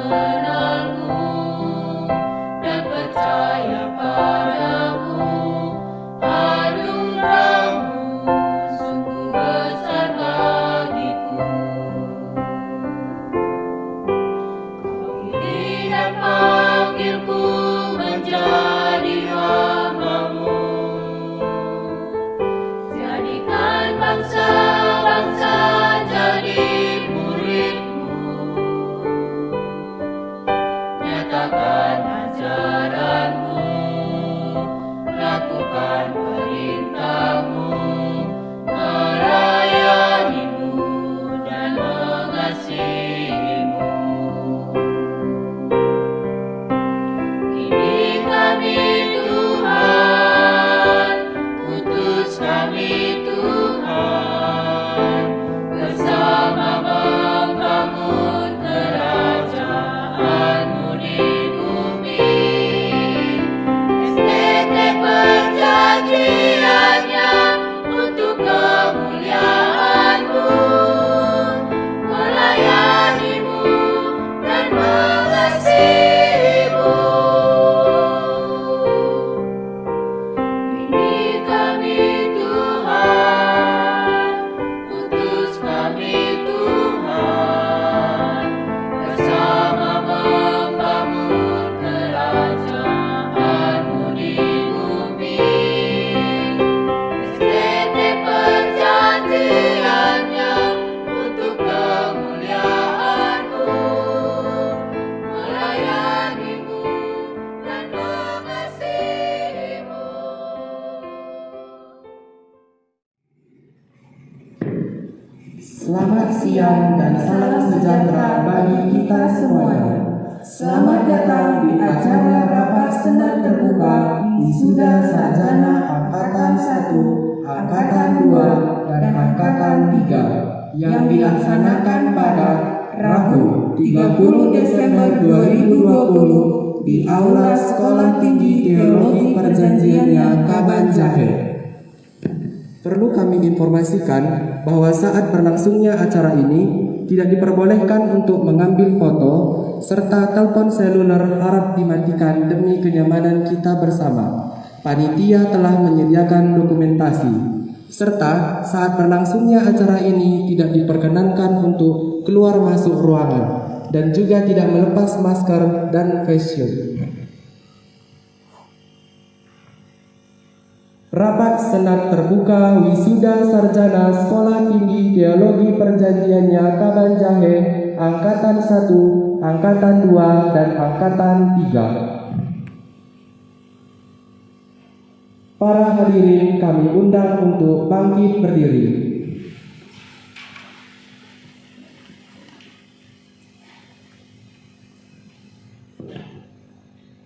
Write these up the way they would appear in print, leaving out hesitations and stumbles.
mengenalmu dan percaya padamu. Anugerahmu sungguh besar bagiku. Kau pilih dan panggilku menjadi hamba-Mu. Jadikan bangsa-bangsa jadi murid-Mu. Nyatakan ajaran-Mu, lakukan perintah-Mu, melayani-Mu dan mengasihi-Mu. Ini kami Tuhan, utus kami Tuhan, bersama membangun kerajaan-Mu di bumi. STT perjanjiannya untuk kemuliaan-Mu, melayani-Mu dan mengasihi-Mu. Ini kami Tuhan, utus kami Tuhan, bersama membangun kerajaan-Mu di bumi. STT perjanjiannya untuk kemuliaan-Mu, melayani-Mu dan mengasihi-Mu. Selamat siang dan salam sejahtera bagi kita semuanya. Selamat datang di acara rapat senat terbuka wisuda sarjana Angkatan 1, Angkatan 2, dan Angkatan 3 yang dilaksanakan pada Rabu 30 Desember 2020 di Aula Sekolah Tinggi Teologi Perjanjiannya Kabanjahe. Perlu kami informasikan bahwa saat berlangsungnya acara ini tidak diperbolehkan untuk mengambil foto serta telepon seluler harap dimatikan demi kenyamanan kita bersama. Panitia telah menyediakan dokumentasi. Serta saat berlangsungnya acara ini tidak diperkenankan untuk keluar masuk ruangan dan juga tidak melepas masker dan face shield. Rapat senat terbuka wisuda sarjana Sekolah Tinggi Teologi Perjanjiannya Kabanjahe Angkatan 1, Angkatan 2, dan Angkatan 3. Para hadirin kami undang untuk bangkit berdiri.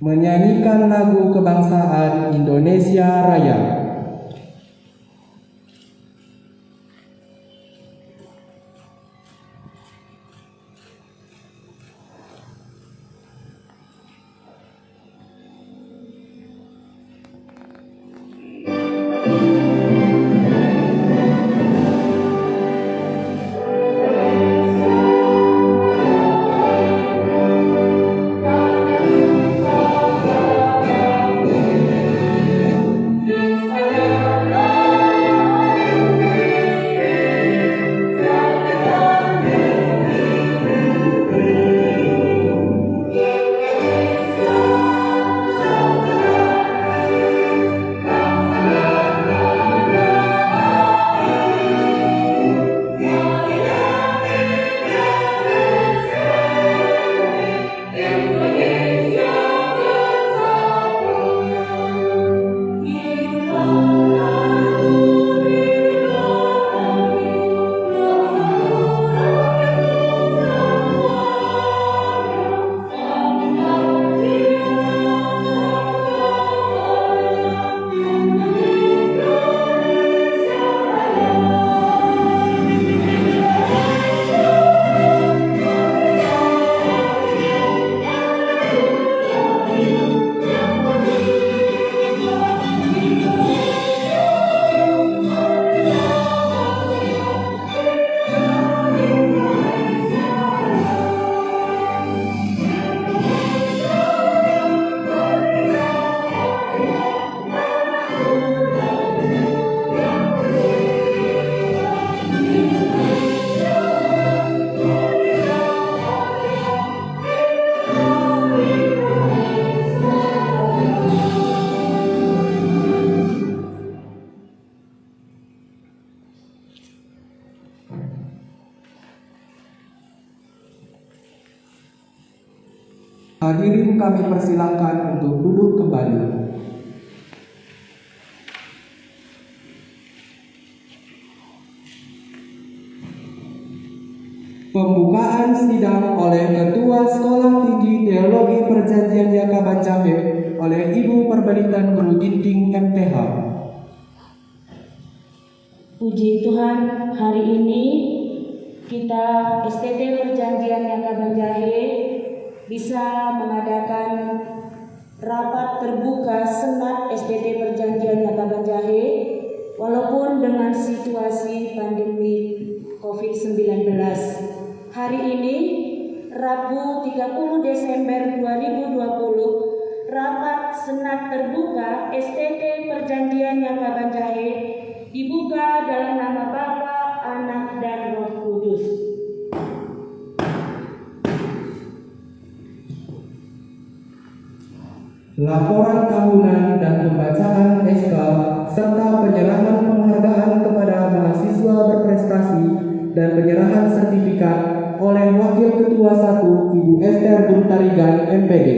Menyanyikan lagu kebangsaan Indonesia Raya. Di Hadirin kami persilahkan untuk duduk kembali. Pembukaan sidang oleh Ketua Sekolah Tinggi Teologi Perjanjian Yakaban Jahe oleh Ibu Perbenitan Guru Ginting MTH. Puji Tuhan, hari ini kita STT Perjanjian Yakaban Jahe bisa mengadakan rapat terbuka Senat STT Perjanjian Yakaban Jahe walaupun dengan situasi pandemi COVID-19. Hari ini, Rabu 30 Desember 2020, rapat Senat terbuka STT Perjanjian Yakaban Jahe dibuka dalam nama Bapa, Anak, dan Roh Kudus. Laporan tahunan dan pembacaan SK serta penyerahan penghargaan kepada mahasiswa berprestasi dan penyerahan sertifikat oleh Wakil Ketua 1 Ibu Esther Buntarigan MPD.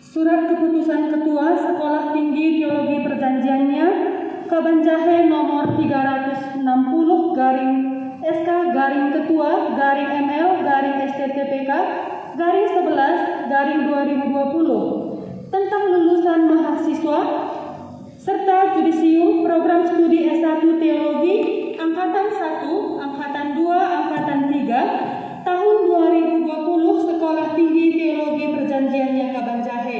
Surat Keputusan Ketua Sekolah Tinggi Teologi Perjanjiannya Kaban Jahe nomor 360 garing SK garing Ketua garing ML garing STTPK garing 11 garing 2020 tentang lulusan mahasiswa serta judisium program studi S1 Teologi Angkatan 1, Angkatan 2, Angkatan 3 tahun 2020 Sekolah Tinggi Teologi Perjanjian Yakaban Jahe.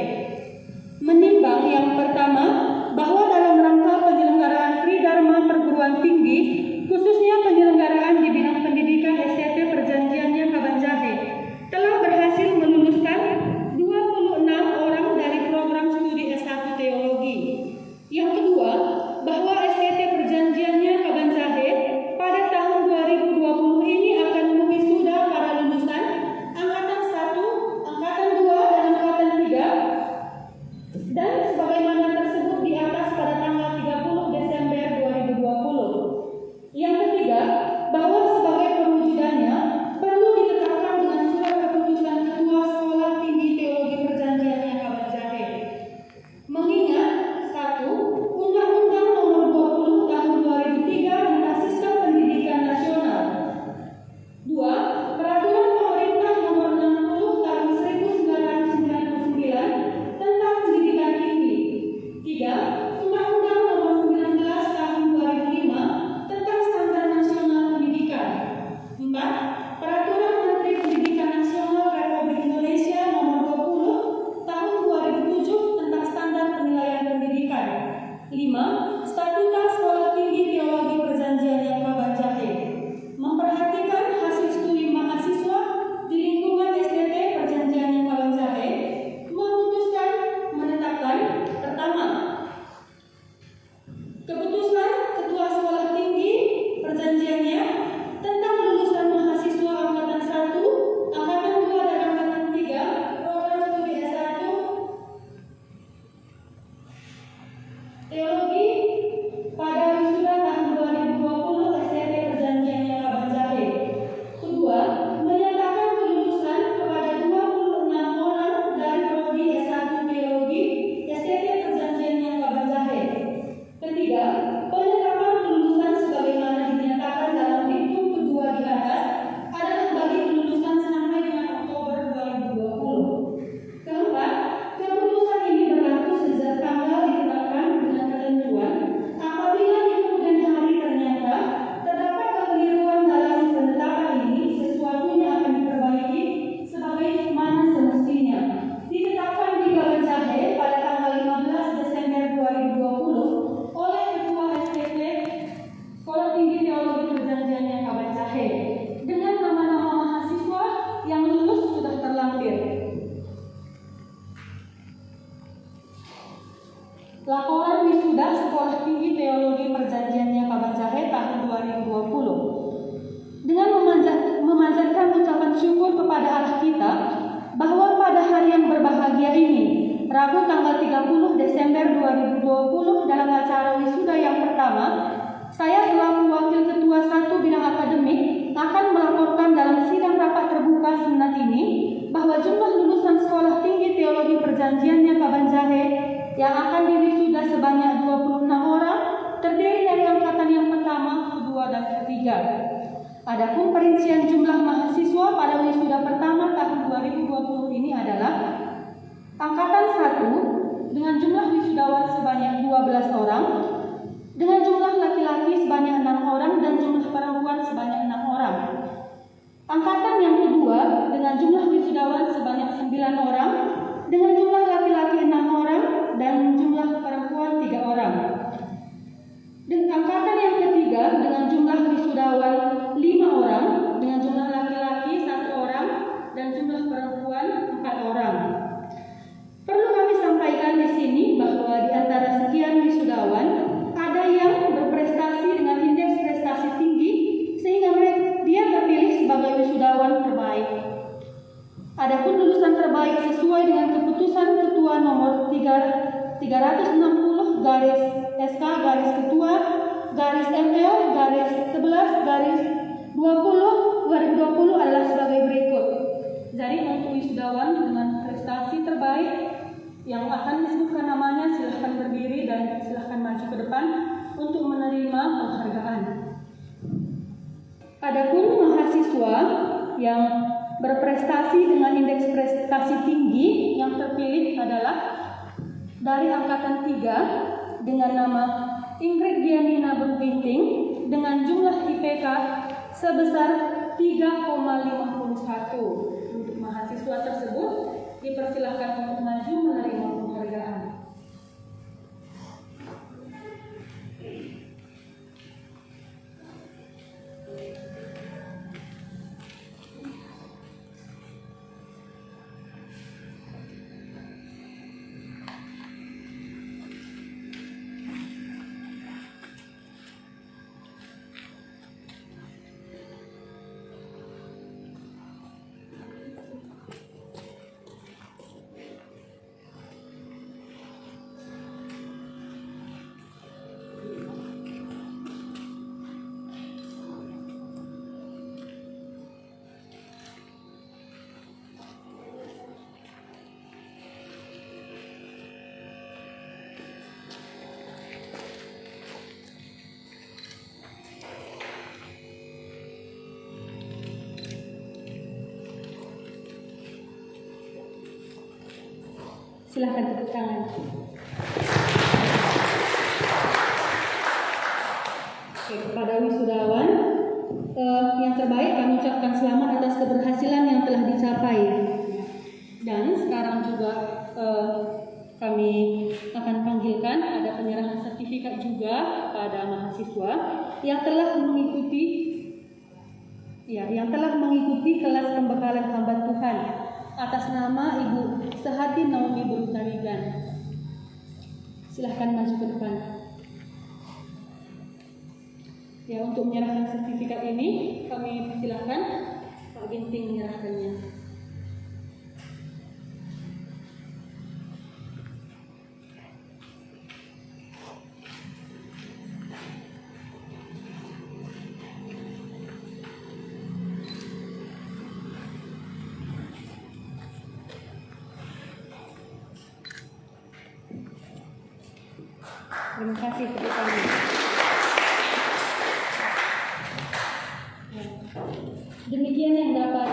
Menimbang yang pertama, bahwa dalam rangka penyelenggaraan Tridharma perguruan tinggi, khususnya penyelenggaraan di bidang pendidikan STT Perjanjian Yakaban Jahe, telah berhasil meluluskan 26 orang dari program studi S1 Teologi. Yang kedua, bahwa STT Perjanjiannya Kaban Jahe pada tahun 2020 ini akan mewisuda para lulusan Angkatan 1, Angkatan 2, dan Angkatan 3 dan sebagaimana tersebut di atas pada tanggal 30 Desember 2020. Yang ketiga, bahwa sebagai perwujudannya perlu ditetapkan dengan surat keputusan Ketua Sekolah Tinggi Teologi Perjanjian Yakaban Jahe. Mengingat 1. Undang-Undang Nomor 20 Tahun 2003 tentang Sistem Pendidikan Nasional. 2. Peraturan Pemerintah Nomor 60 Tahun 1999 tentang Pendidikan Tinggi. 3. Undang-Undang Nomor 19 Tahun 2005 tentang Standar Nasional Pendidikan. 4. Peraturan Menteri Pendidikan Nasional Republik Indonesia Nomor 20 Tahun 2007 tentang Standar Penilaian Pendidikan. 5. Statuta Sekolah Tinggi Teologi Perjanjian Yakaban Jahe. Memperhatikan hasil studi mahasiswa di lingkungan STT Perjanjian Yakaban Jahe, memutuskan menetapkan pertama, keputusan Ketua Sekolah Tinggi Perjanjiannya tentang lulusan mahasiswa Angkatan 1, Angkatan 2, dan Angkatan 3 program studi S1 Teologi pada 3. Adapun perincian jumlah mahasiswa pada wisuda pertama tahun 2020 ini adalah Angkatan 1 dengan jumlah wisudawan sebanyak 12 orang, dengan jumlah laki-laki sebanyak 6 orang dan jumlah perempuan sebanyak 6 orang. Angkatan yang kedua dengan jumlah wisudawan sebanyak 9 orang, dengan jumlah laki-laki 6 orang dan jumlah perempuan 3 orang. Dan angkatan yang ketiga dengan jumlah wisudawan 5 orang, dengan jumlah laki-laki 1 orang dan jumlah perempuan 4 orang. Perlu kami sampaikan di sini bahwa di antara sekian wisudawan ada yang berprestasi dengan indeks prestasi tinggi sehingga dia terpilih sebagai wisudawan terbaik. Adapun lulusan terbaik sesuai dengan keputusan Ketua nomor 360 garis SK garis Ketua garis ML garis 11 garis 2020 adalah sebagai berikut. Jadi untuk wisudawan dengan prestasi terbaik yang akan disebutkan namanya silahkan berdiri dan silahkan maju ke depan untuk menerima penghargaan. Adapun mahasiswa yang berprestasi dengan indeks prestasi tinggi yang terpilih adalah dari angkatan 3 dengan nama Ingrid Dianina Berpinting dengan jumlah IPK sebesar 3,51. Untuk mahasiswa tersebut dipersilahkan untuk maju menerima penghargaan. Silahkan tepuk tangan. Oke, kepada wisudawan yang terbaik kami ucapkan selamat atas keberhasilan yang telah dicapai. Dan sekarang juga kami akan panggilkan ada penyerahan sertifikat juga pada mahasiswa yang telah mengikuti kelas pembekalan hamba Tuhan atas nama Ibu Sehati Naomi Berutarigan. Silahkan maju ke depan. Ya, untuk menyerahkan sertifikat ini kami persilahkan Pak Ginting menyerahkannya. Terima kasih kepada demikian yang dapat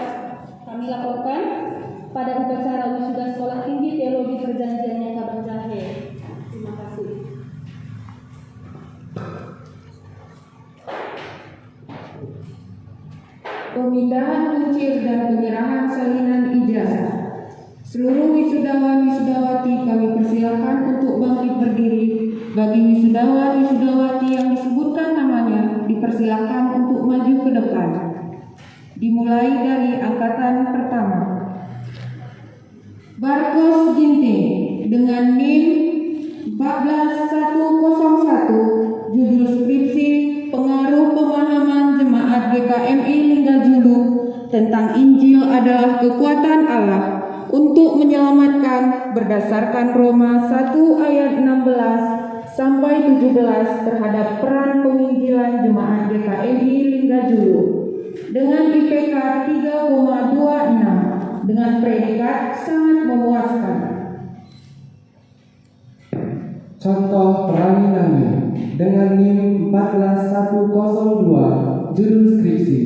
kami laporkan pada upacara wisuda Sekolah Tinggi Teologi Perjanjiannya Kabanjahe. Terima kasih. Pemindahan kuncir dan penyerahan salinan ijazah. Seluruh wisudawan-wisudawati kami persilakan untuk bangkit berdiri. Bagi wisudawan-wisudawati yang disebutkan namanya, dipersilakan untuk maju ke depan. Dimulai dari angkatan pertama. Barkos Ginting dengan NIM 14101, judul skripsi Pengaruh Pemahaman Jemaat GKMI Linggajulu tentang Injil adalah kekuatan Allah untuk menyelamatkan berdasarkan Roma 1 ayat 16 sampai 17 terhadap peran penginjilan jemaat GKMI Linggajulu dengan IPK 3,26 dengan predikat sangat memuaskan. Contoh Pelangi Nami dengan NIM 14102, judul skripsi,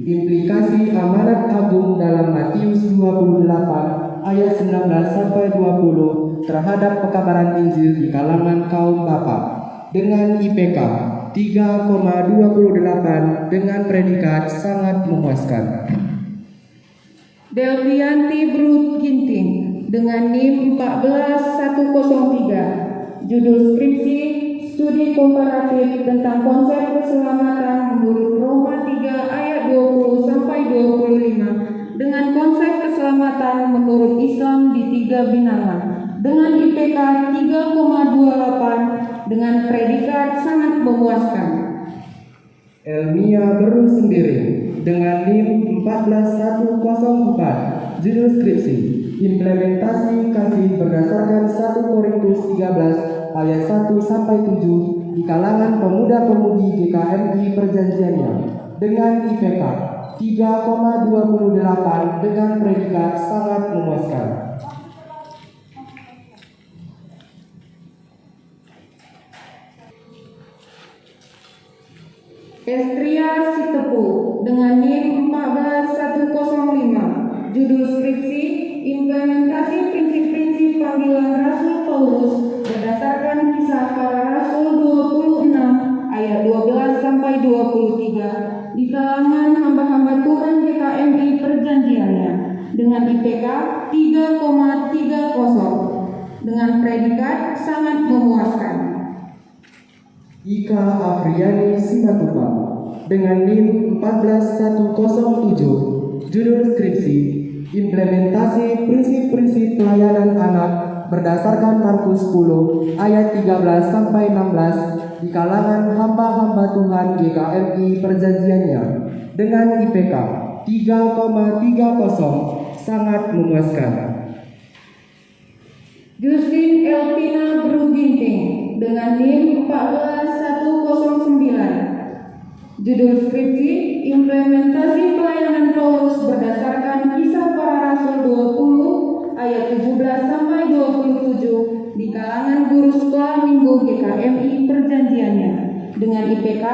implikasi amanat agung dalam Matius 28 ayat 19 sampai 20 terhadap pekabaran Injil di kalangan kaum Bapak dengan IPK 3,28 dengan predikat sangat memuaskan. Delvianti Brut Ginting dengan NIM 14103, judul skripsi studi komparatif tentang konsep keselamatan menurut Roma 3 ayat 20 sampai 25 dengan konsep keselamatan menurut Islam di tiga bilangan dengan IPK 3,28 dengan predikat sangat memuaskan. Elmia Beru Sendiri dengan NIM 14104, judul skripsi, implementasi kasih berdasarkan 1 Korintus 13 ayat 1 sampai 7 di kalangan pemuda-pemudi GKMI Perjanjiannya dengan IPK 3,28 dengan predikat sangat memuaskan. Estria Sitepu dengan NIM 14105, judul skripsi implementasi prinsip-prinsip panggilan Rasul Paulus berdasarkan Kisah Para Rasul 26 ayat 12 sampai 23 di kalangan hamba-hamba Tuhan GKMI Perjanjiannya dengan IPK 3,30 dengan predikat sangat memuaskan. Ika Afriani Simatupang dengan NIM 14107, judul skripsi, implementasi prinsip-prinsip pelayanan anak berdasarkan Markus 10 ayat 13 sampai 16 di kalangan hamba-hamba Tuhan GKMI Perjanjiannya dengan IPK 3,30 sangat memuaskan. Justin Elpina Bru Ginting dengan NIM 14109, judul skripsi implementasi pelayanan Paulus berdasarkan Kisah Para Rasul 20 ayat 17 sampai 27 di kalangan guru sekolah minggu GKMI Perjanjiannya dengan IPK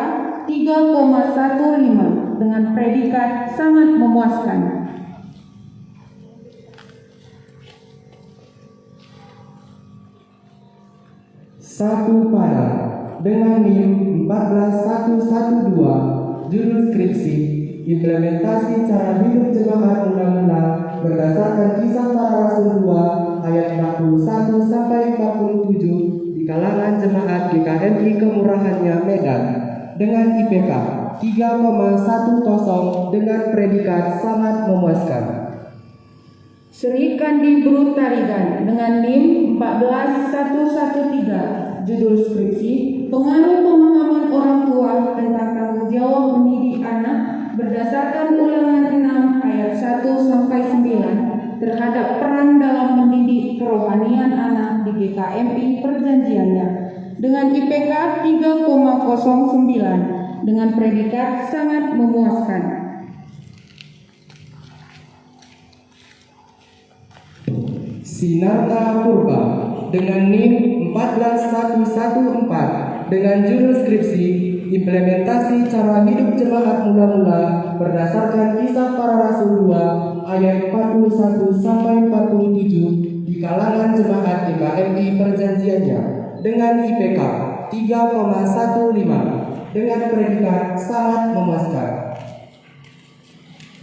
3,15 dengan predikat sangat memuaskan. Satu Pada dengan NIM 14112, judul skripsi, implementasi cara hidup jemaat undang-undang berdasarkan Kisah Para Rasul 2 ayat 41 sampai 47 di kalangan jemaat GKMI Kemurahannya Medan dengan IPK 3,10 dengan predikat sangat memuaskan. Sri Kandi Bru Tarigan dengan NIM 14113, judul skripsi pengaruh pemahaman orang tua tentang tanggung jawab mendidik anak berdasarkan Ulangan 6 ayat 1 sampai 9 terhadap peran dalam mendidik kerohanian anak di GKMI Perjanjiannya dengan IPK 3,09 dengan predikat sangat memuaskan. Sinarta Purba dengan NIM 14114 dengan judul skripsi implementasi cara hidup jemaat mula-mula berdasarkan Kisah Para Rasul 2 ayat 41 sampai 47 di kalangan jemaat GKMI Perjanjiannya dengan IPK 3,15 dengan predikat sangat memuaskan.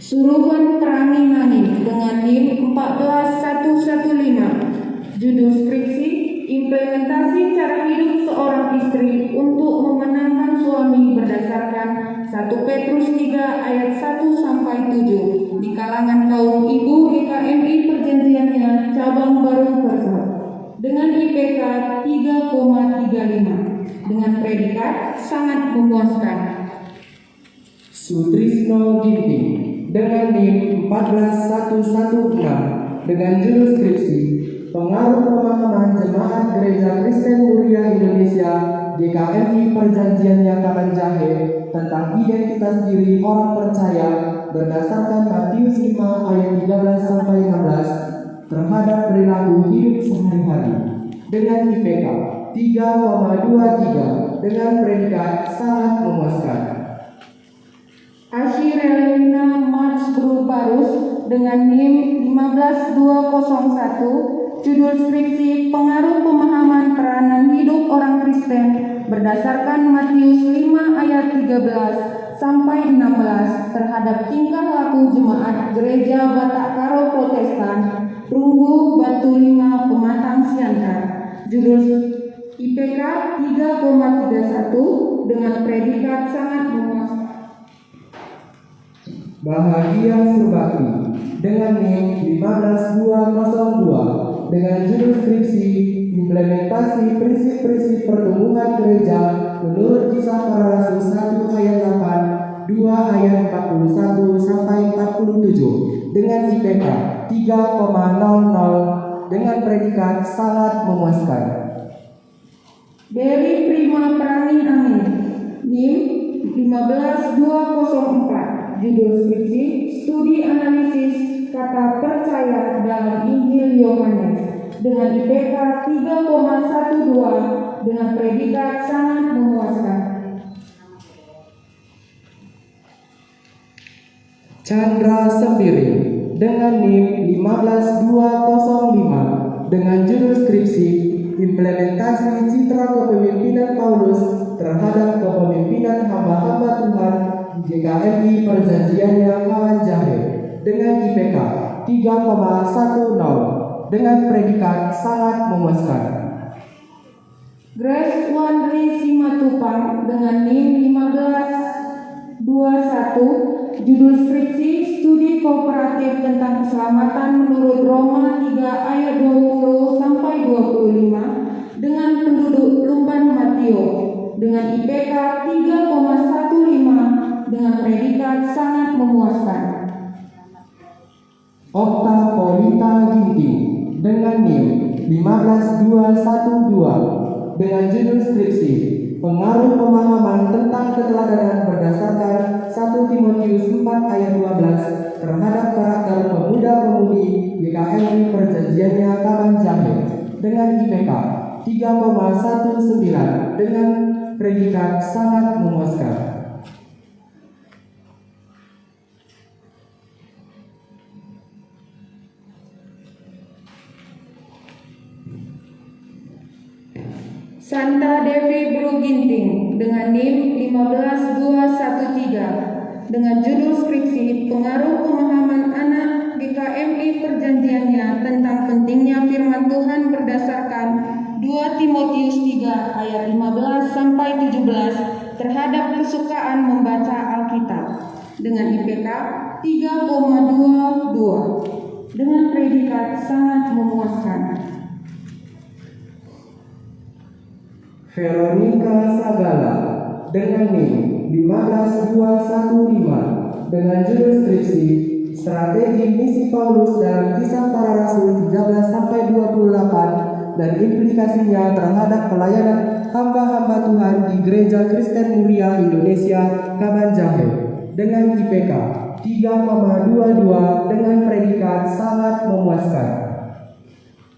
Suruhan Terangi Mangin dengan NIM 14115, judul skripsi implementasi cara hidup seorang istri untuk memenangkan suami berdasarkan 1 Petrus 3 ayat 1 sampai 7 di kalangan kaum ibu GKMI Perjanjiannya cabang Baru Persat dengan IPK 3,35 dengan predikat sangat memuaskan. Sutrisno Ginting dengan NIM 14116 dengan judul skripsi pengaruh pemahaman jemaat Gereja Kristen Muria Indonesia GKMI Perjanjiannya Kabanjahe tentang identitas diri orang percaya berdasarkan Matius 5 ayat 13 sampai 16 terhadap perilaku hidup sehari-hari dengan IPK 3,23 dengan predikat sangat memuaskan. Ashirelina March Group Barus dengan NIM 15201, judul skripsi Pengaruh Pemahaman Peranan Hidup Orang Kristen berdasarkan Matius 5 ayat 13 sampai 16 terhadap tingkah laku jemaat Gereja Batak Karo Protestan, Runggu, Batu 5, Pematang Siantar. Judul IPK 3,31 dengan predikat sangat memuaskan. Bahagia Surbakti dengan NIM 15202 dengan judul skripsi Implementasi Prinsip-prinsip Pertumbuhan Gereja menurut Kisah Para Rasul 1 ayat 8, 2 ayat 41 sampai 47 dengan IPK 3,00 dengan predikat sangat memuaskan. Dari Prima Prani Amin, NIM 15204, judul skripsi Studi Analisis Kata Percaya dalam Injil Yohanes dengan IPK 3,12 dengan predikat sangat memuaskan. Chandra Sembiring dengan NIM 15205 dengan judul skripsi Implementasi Citra Kepemimpinan Paulus terhadap kepemimpinan hamba-hamba Tuhan di GKMI Perjanjiannya Kawan Jahe dengan IPK 3,10 dengan predikat sangat memuaskan. Grace Wandri Simatupang dengan NIM 1521, judul skripsi Studi Kooperatif tentang Keselamatan menurut Roma 3 ayat 20 sampai 25 dengan penduduk Lumban Matio dengan IPK 3,15 dengan predikat sangat memuaskan. Okta Polita Ginting dengan NIM 15212 dengan judul skripsi Pengaruh Pemahaman tentang Keteladanan berdasarkan 1 Timotius 4 ayat 12 terhadap karakter pemuda-pemudi GKMI Perjanjiannya Kawan Jahe dengan IPK 3,19 dengan predikat sangat memuaskan. Santa Devi Bru Ginting dengan NIM 15213 dengan judul skripsi Pengaruh Pemahaman Anak GKMI Perjanjiannya tentang pentingnya firman Tuhan berdasarkan 2 Timotius 3 ayat 15 sampai 17 terhadap kesukaan membaca Alkitab dengan IPK 3,22 dengan predikat sangat memuaskan. Veronica Sagala dengan NIM 15215 dengan judul skripsi Strategi Misi Paulus dalam Kisah Para Rasul 13 sampai 28 dan implikasinya terhadap pelayanan hamba-hamba Tuhan di Gereja Kristen Muria Indonesia Kaban Jahe dengan IPK 3,22 dengan predikat sangat memuaskan.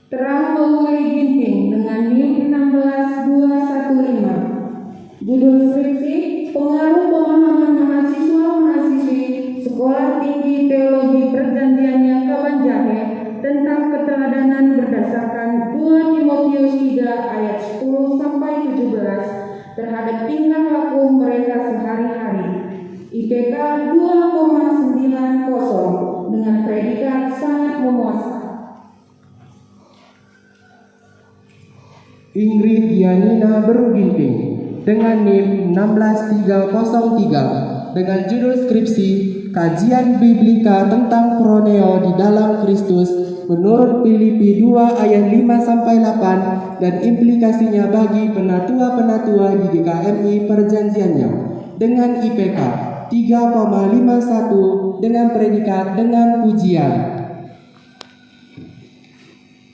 Terang Mewuli Ginting dengan NIM 16215, judul skripsi Pengaruh Pemahaman Mahasiswa-mahasiswi Sekolah Tinggi Teologi Perjanjiannya Kawan Jahe tentang keteladanan berdasarkan 2 Timotius 3 ayat 10 sampai 17 terhadap tingkah laku mereka sehari-hari. IPK 2,90 dengan predikat sangat memuaskan. Ingrid Dianina Beruginting dengan NIM 16303 dengan judul skripsi Kajian Biblika tentang Proneo di dalam Kristus menurut Filipi 2 ayat 5 sampai 8 dan implikasinya bagi penatua-penatua di GKMI Perjanjiannya dengan IPK 3,51 dengan predikat dengan pujian.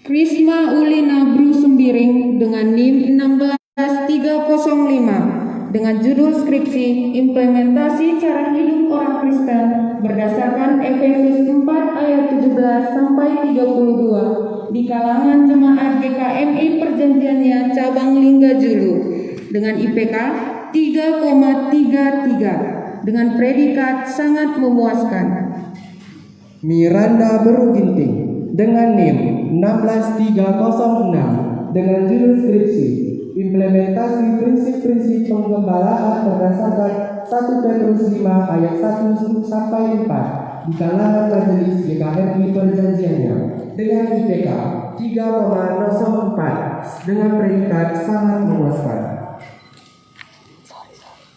Krisma Ulina Bru Sembiring dengan NIM 16305 dengan judul skripsi Implementasi Cara Hidup Orang Kristen berdasarkan Efesus 4 ayat 17 sampai 32 di kalangan jemaat GKMI Perjanjiannya Cabang Linggajulu dengan IPK 3,33 dengan predikat sangat memuaskan. Miranda Beruginting dengan NIM 16306 dengan judul skripsi Implementasi Prinsip-Prinsip Penggembalaan berdasarkan 1 Petrus 5 ayat 1 sampai 4 di kalangan Majelis GKMI Perjanjiannya dengan IPK 3,04 dengan predikat sangat memuaskan.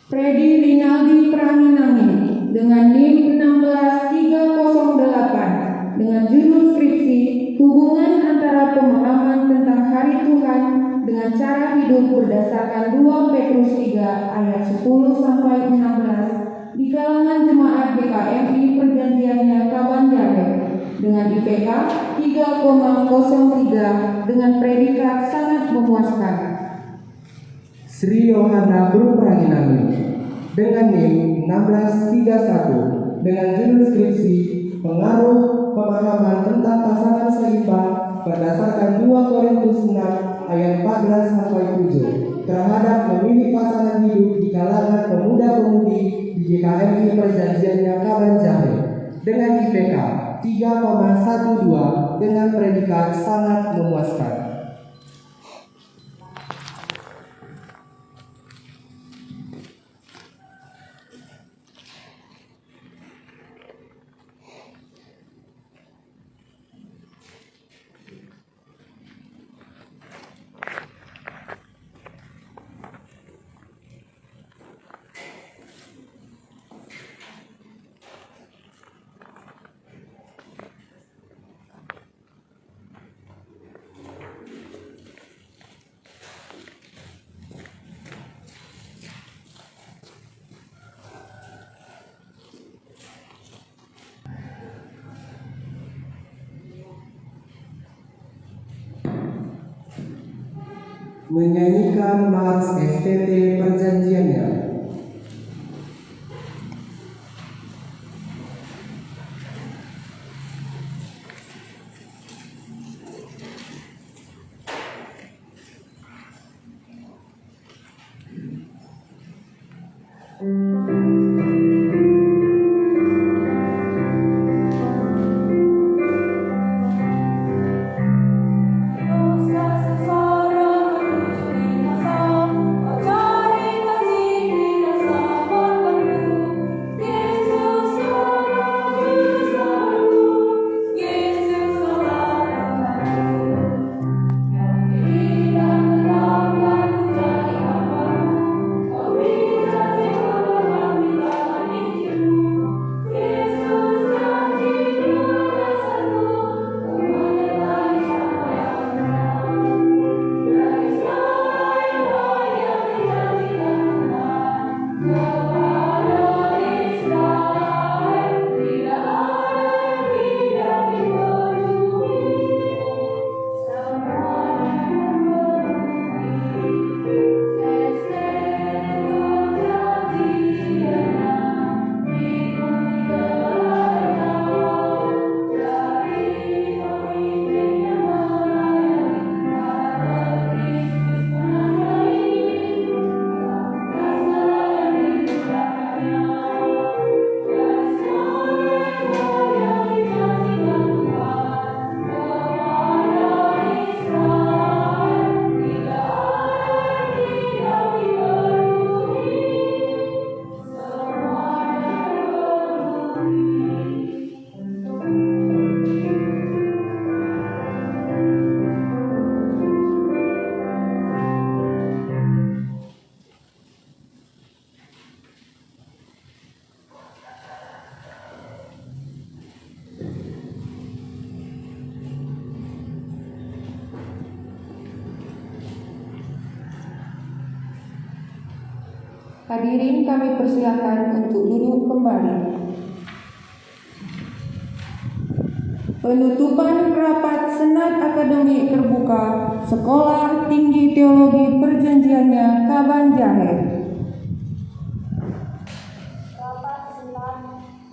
Freddy Rinaldi Praninami dengan NIM 16308 dengan judul skripsi Hubungan antara pemahaman tentang hari Tuhan dengan cara hidup berdasarkan 2 Petrus 3 ayat 10 sampai 16 di kalangan jemaat GKMI Perjanjiannya Kabanjahe dengan IPK 3,03 dengan predikat sangat memuaskan. Sri Yohana Praninami dengan NIM 1631 dengan judul skripsi Pengaruh Pemahaman tentang Pasangan Seimbang berdasarkan 2 Korintus 6 ayat 14 sampai 7 terhadap memilih pasangan hidup di kalangan pemuda-pemudi di GKMI Perjanjiannya Kabanjahe dengan IPK 3,12 dengan predikat sangat memuaskan. Menyanyikan Mars STT Perjanjiannya. Hadirin kami persilakan untuk duduk kembali. Penutupan rapat Senat Akademik Terbuka Sekolah Tinggi Teologi Perjanjiannya Kabanjahe. Rapat Senat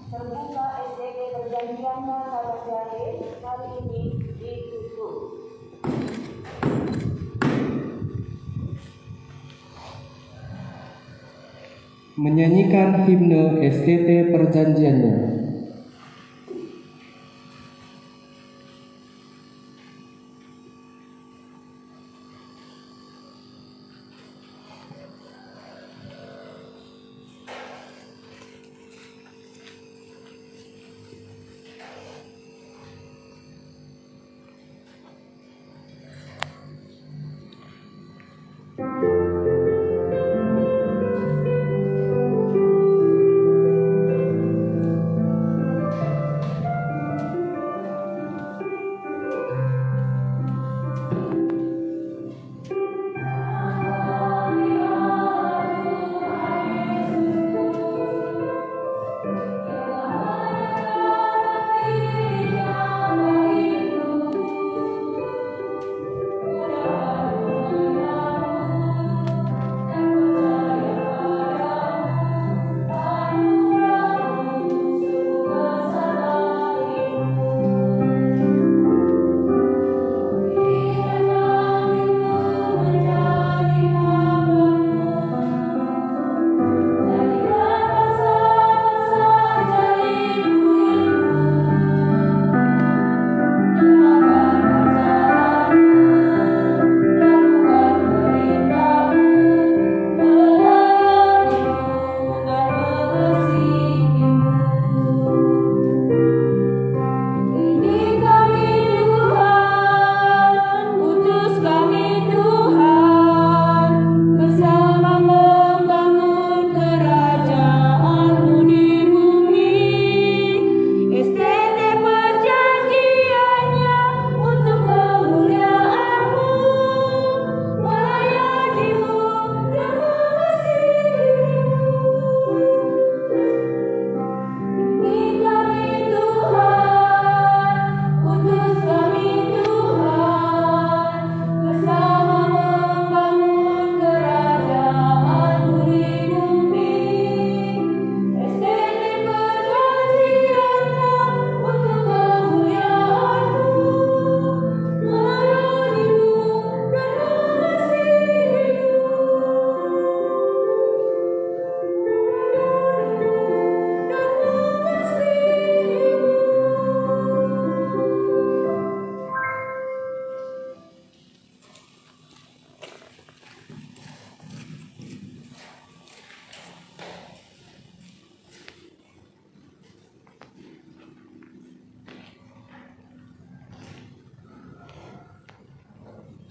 Terbuka SDG Perjanjiannya Kabanjahe hari ini ditutup. menyanyikan himne STT Perjanjiannya.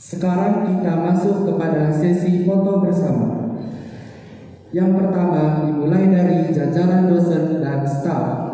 Sekarang kita masuk kepada sesi foto bersama. Yang pertama dimulai dari jajaran dosen dan staf.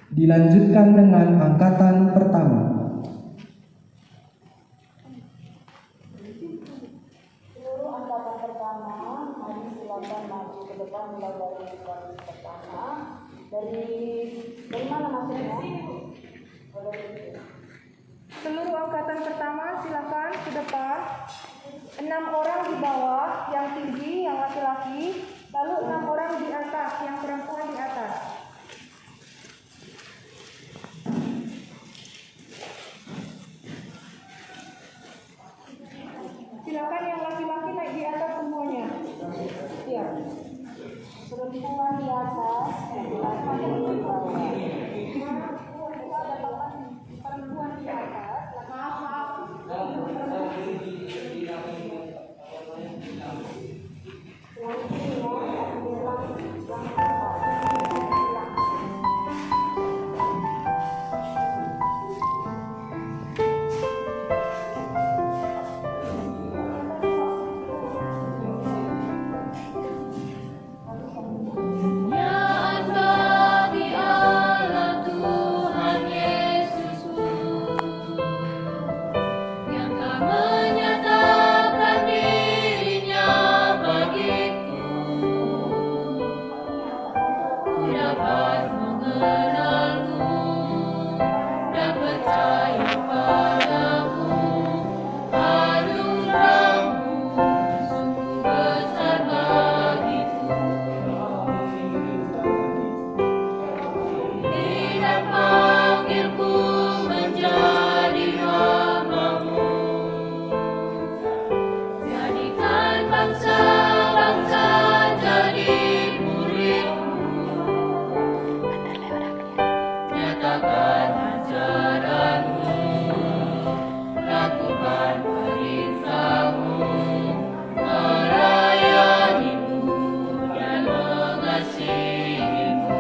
Dilanjutkan dengan angkatan pertama. Seluruh angkatan pertama, mari silakan maju ke depan mulai dari baris pertama. Dari mana maksudnya? Seluruh angkatan pertama silakan ke depan. 6 orang di bawah yang tinggi, yang laki-laki, lalu 6 orang di atas, yang perempuan di atas. Silakan yang laki-laki naik di atas semuanya. Siap. Perempuan di atas, laki-laki di bawah. Perempuan di atas, maaf. Selanjutnya, bilang bilang. Kemuliaan bagi Allah Tuhan Yesusku, yang telah menyatakan dirinya bagiku. Ku dapat mengenalmu dan percaya padamu. Anugerahmu sungguh besar bagiku. Tidak panggilku menjadi hamba-Mu. Jadikan bangsa-bangsa jadi murid-Mu. Nyatakan ajaran-Mu, lakukan perintah-Mu, melayani-Mu dan mengasihi-Mu.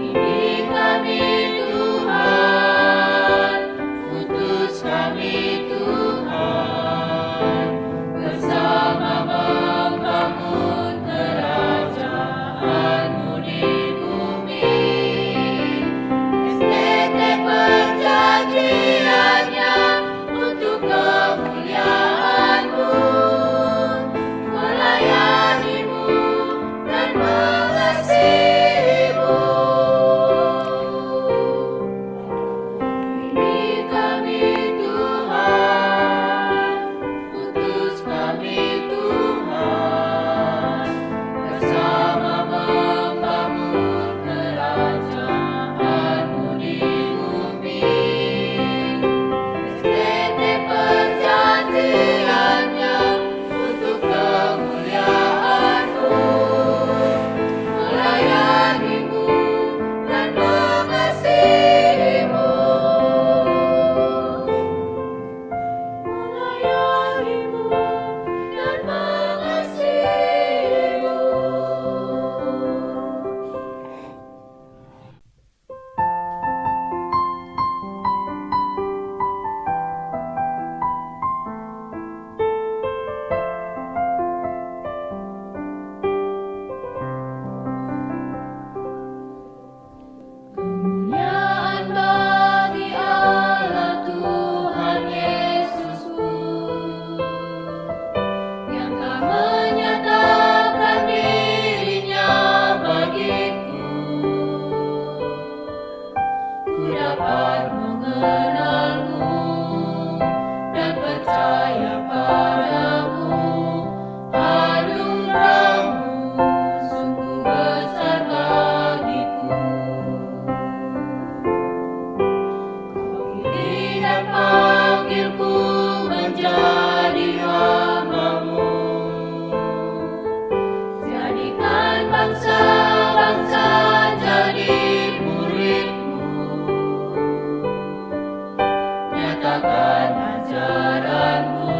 Ini kami Tuhan, utus kami Tuhan, bersama membangun kerajaan-Mu di bumi. STT perjanjiannya untuk kemuliaan-Mu, melayani-Mu dan mengasihi-Mu. Ini kami Tuhan, utus kami Tuhan, bersama membangun kerajaan-Mu di bumi. STT perjanjiannya untuk kemuliaan-Mu, melayani-Mu dan mengasihi-Mu. Melayani-Mu dan mengasihi-Mu. Kemuliaan bagi Allah Tuhan Yesusku, yang telah menyatakan dirinya bagiku. Ku dapat mengenalmu dan percaya padamu. Anugerahmu sungguh besar bagiku. Tidak panggilku menjadi hamba-Mu. Jadikan bangsa-bangsa jadi murid-Mu. Nyatakan ajaran-Mu,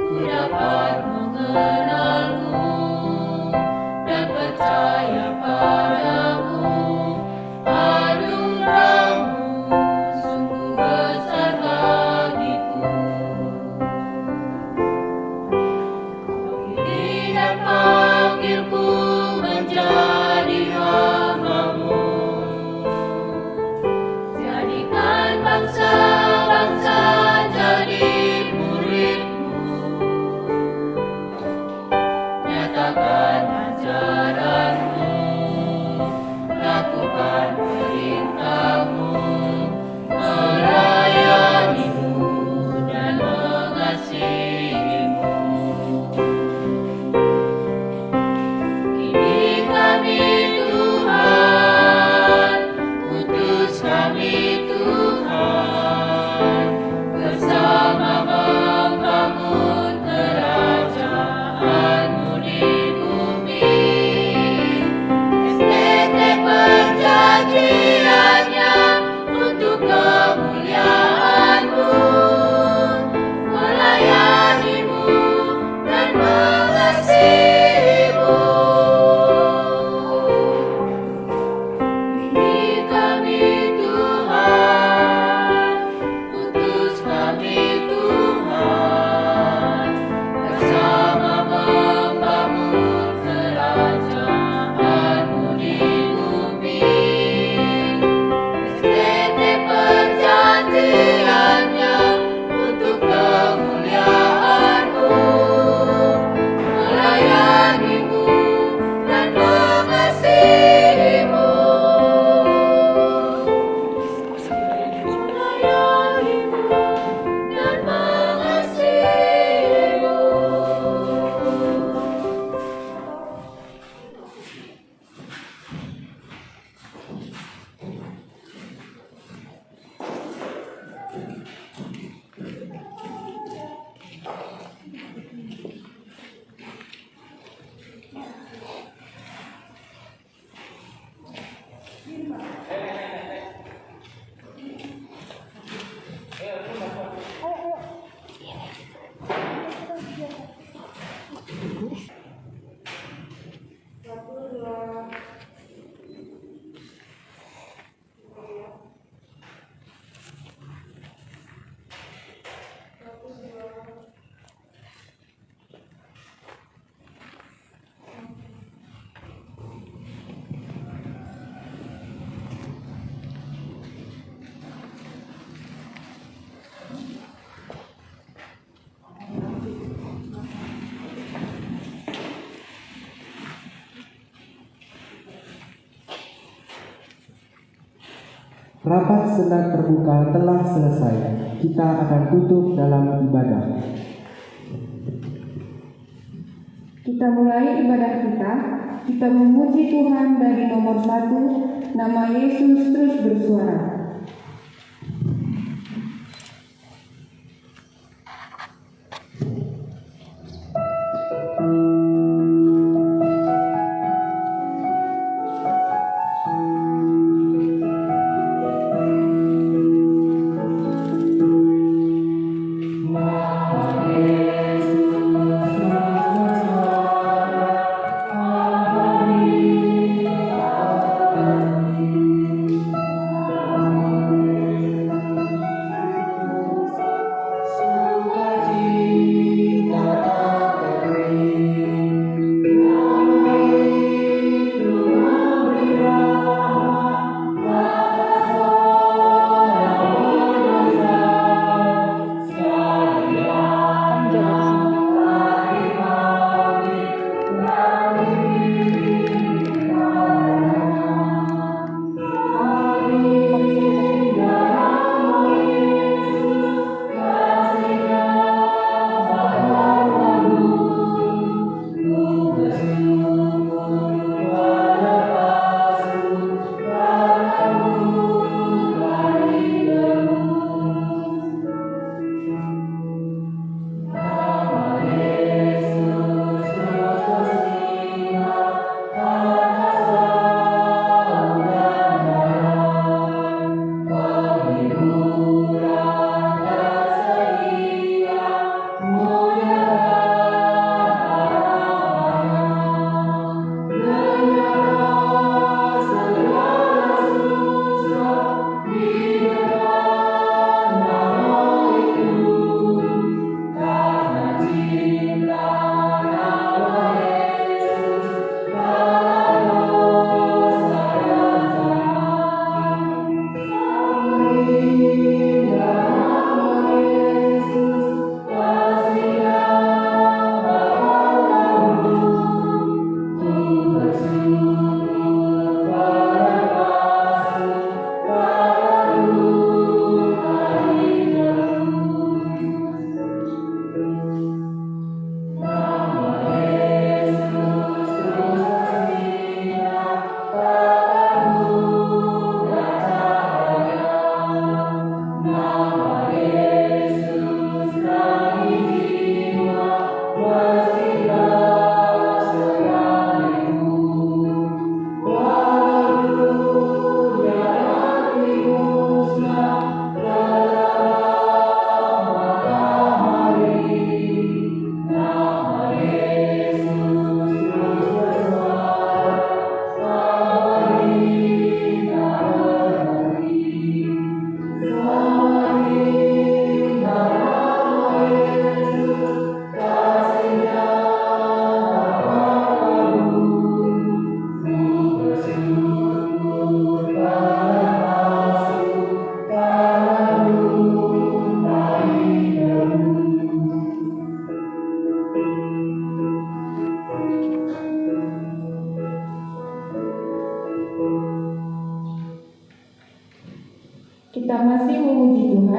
ku dapat mengenalmu dan percaya padamu. Anugerahmu sungguh besar bagiku. Pilih dan panggilku menjadi hamba-Mu. Jadikan bangsa-bangsa jadi murid-Mu. Nyatakan ajaran-Mu, lakukan perintah-Mu, melayani-Mu dan mengasihi-Mu. Ini kami Tuhan, utus kami Tuhan, bersama membangun kerajaan-Mu di bumi. STT perjanjiannya untuk kemuliaan-Mu, melayani-Mu dan mengasihi-Mu. Ini kami Tuhan, utus kami Tuhan, bersama membangun kerajaan-Mu di bumi. STT perjanjiannya untuk kemuliaan-Mu, melayani-Mu dan mengasihi-Mu. Melayani-Mu dan mengasihi-Mu. Rapat senat terbuka telah selesai. Kita akan tutup dalam ibadah. Kita mulai ibadah kita. Kita memuji Tuhan dari nomor 1, nama Yesus terus bersuara. Amin.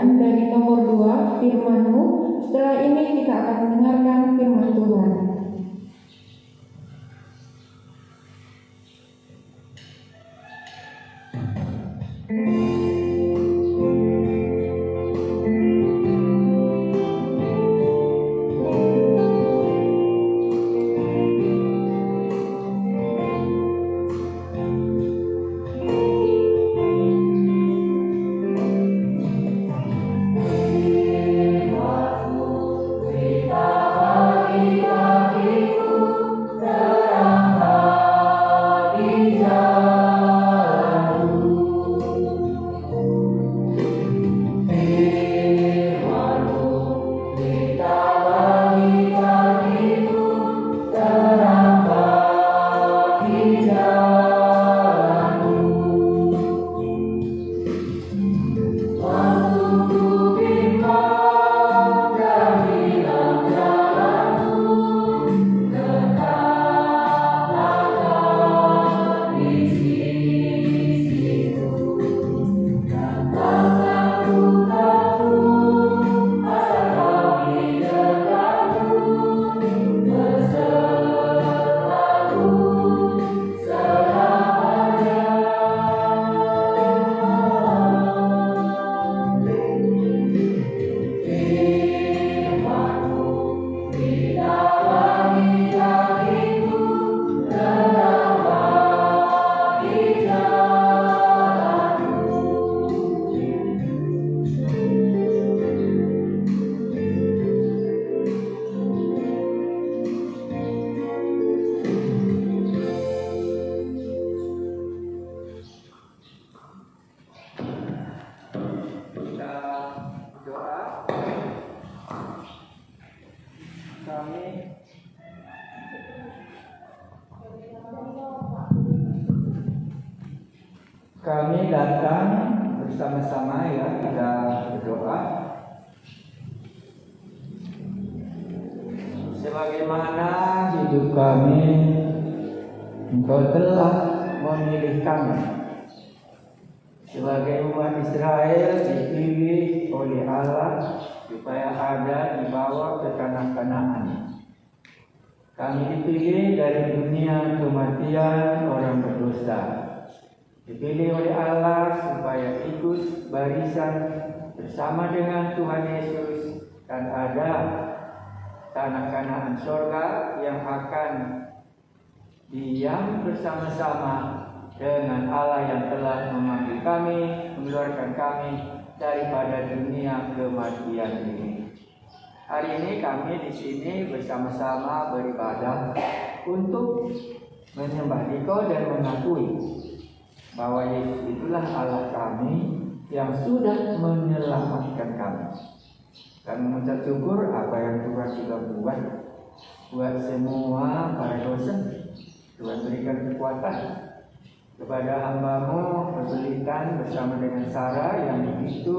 Tuhan dari nomor 2, firman-Mu. Setelah ini kita akan mendengarkan firman Tuhan. Kami datang bersama-sama ya, kita berdoa. Sebagaimana hidup kami, Engkau telah memilih kami sebagai umat Israel, dipilih oleh Allah supaya ada di bawah ke tanah Kanaan. Kami dipilih dari dunia kematian orang berdosa, dipilih oleh Allah supaya ikut barisan bersama dengan Tuhan Yesus dan ada tanah Kanaan sorga yang akan diam bersama-sama dengan Allah yang telah memanggil kami, mengeluarkan kami daripada dunia kematian ini. Hari ini kami di sini bersama-sama beribadah untuk menyembah Dikau dan mengakui bahwa Yesus itulah Allah kami yang sudah menyelamatkan kami. Kami mengucap syukur apa yang Tuhan sudah buat semua para dosen. Tuhan berikan kekuatan kepada hamba-Mu Perselitan bersama dengan Sarah yang begitu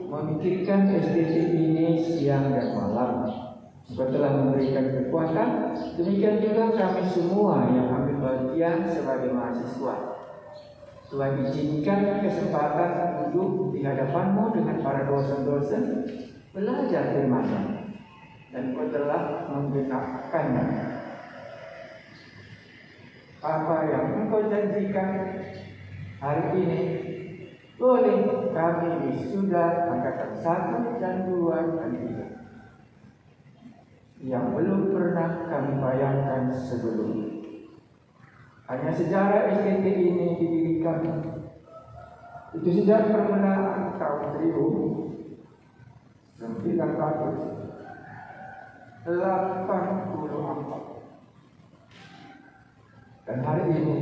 memikirkan STT ini siang dan malam. Engkau telah memberikan kekuatan. Demikian juga kami semua yang ambil bagian sebagai mahasiswa. Tuhan izinkan kesempatan duduk di hadapan-Mu dengan para dosen-dosen belajar firman-Mu, dan Engkau telah menggenapkannya. Apa yang Engkau janjikan hari ini, boleh kami wisuda angkatan 1 dan 2 dan 3 yang belum pernah kami bayangkan sebelumnya. Hanya sejarah STT ini didirikan itu sejak permulaan tahun 1984. Dan hari ini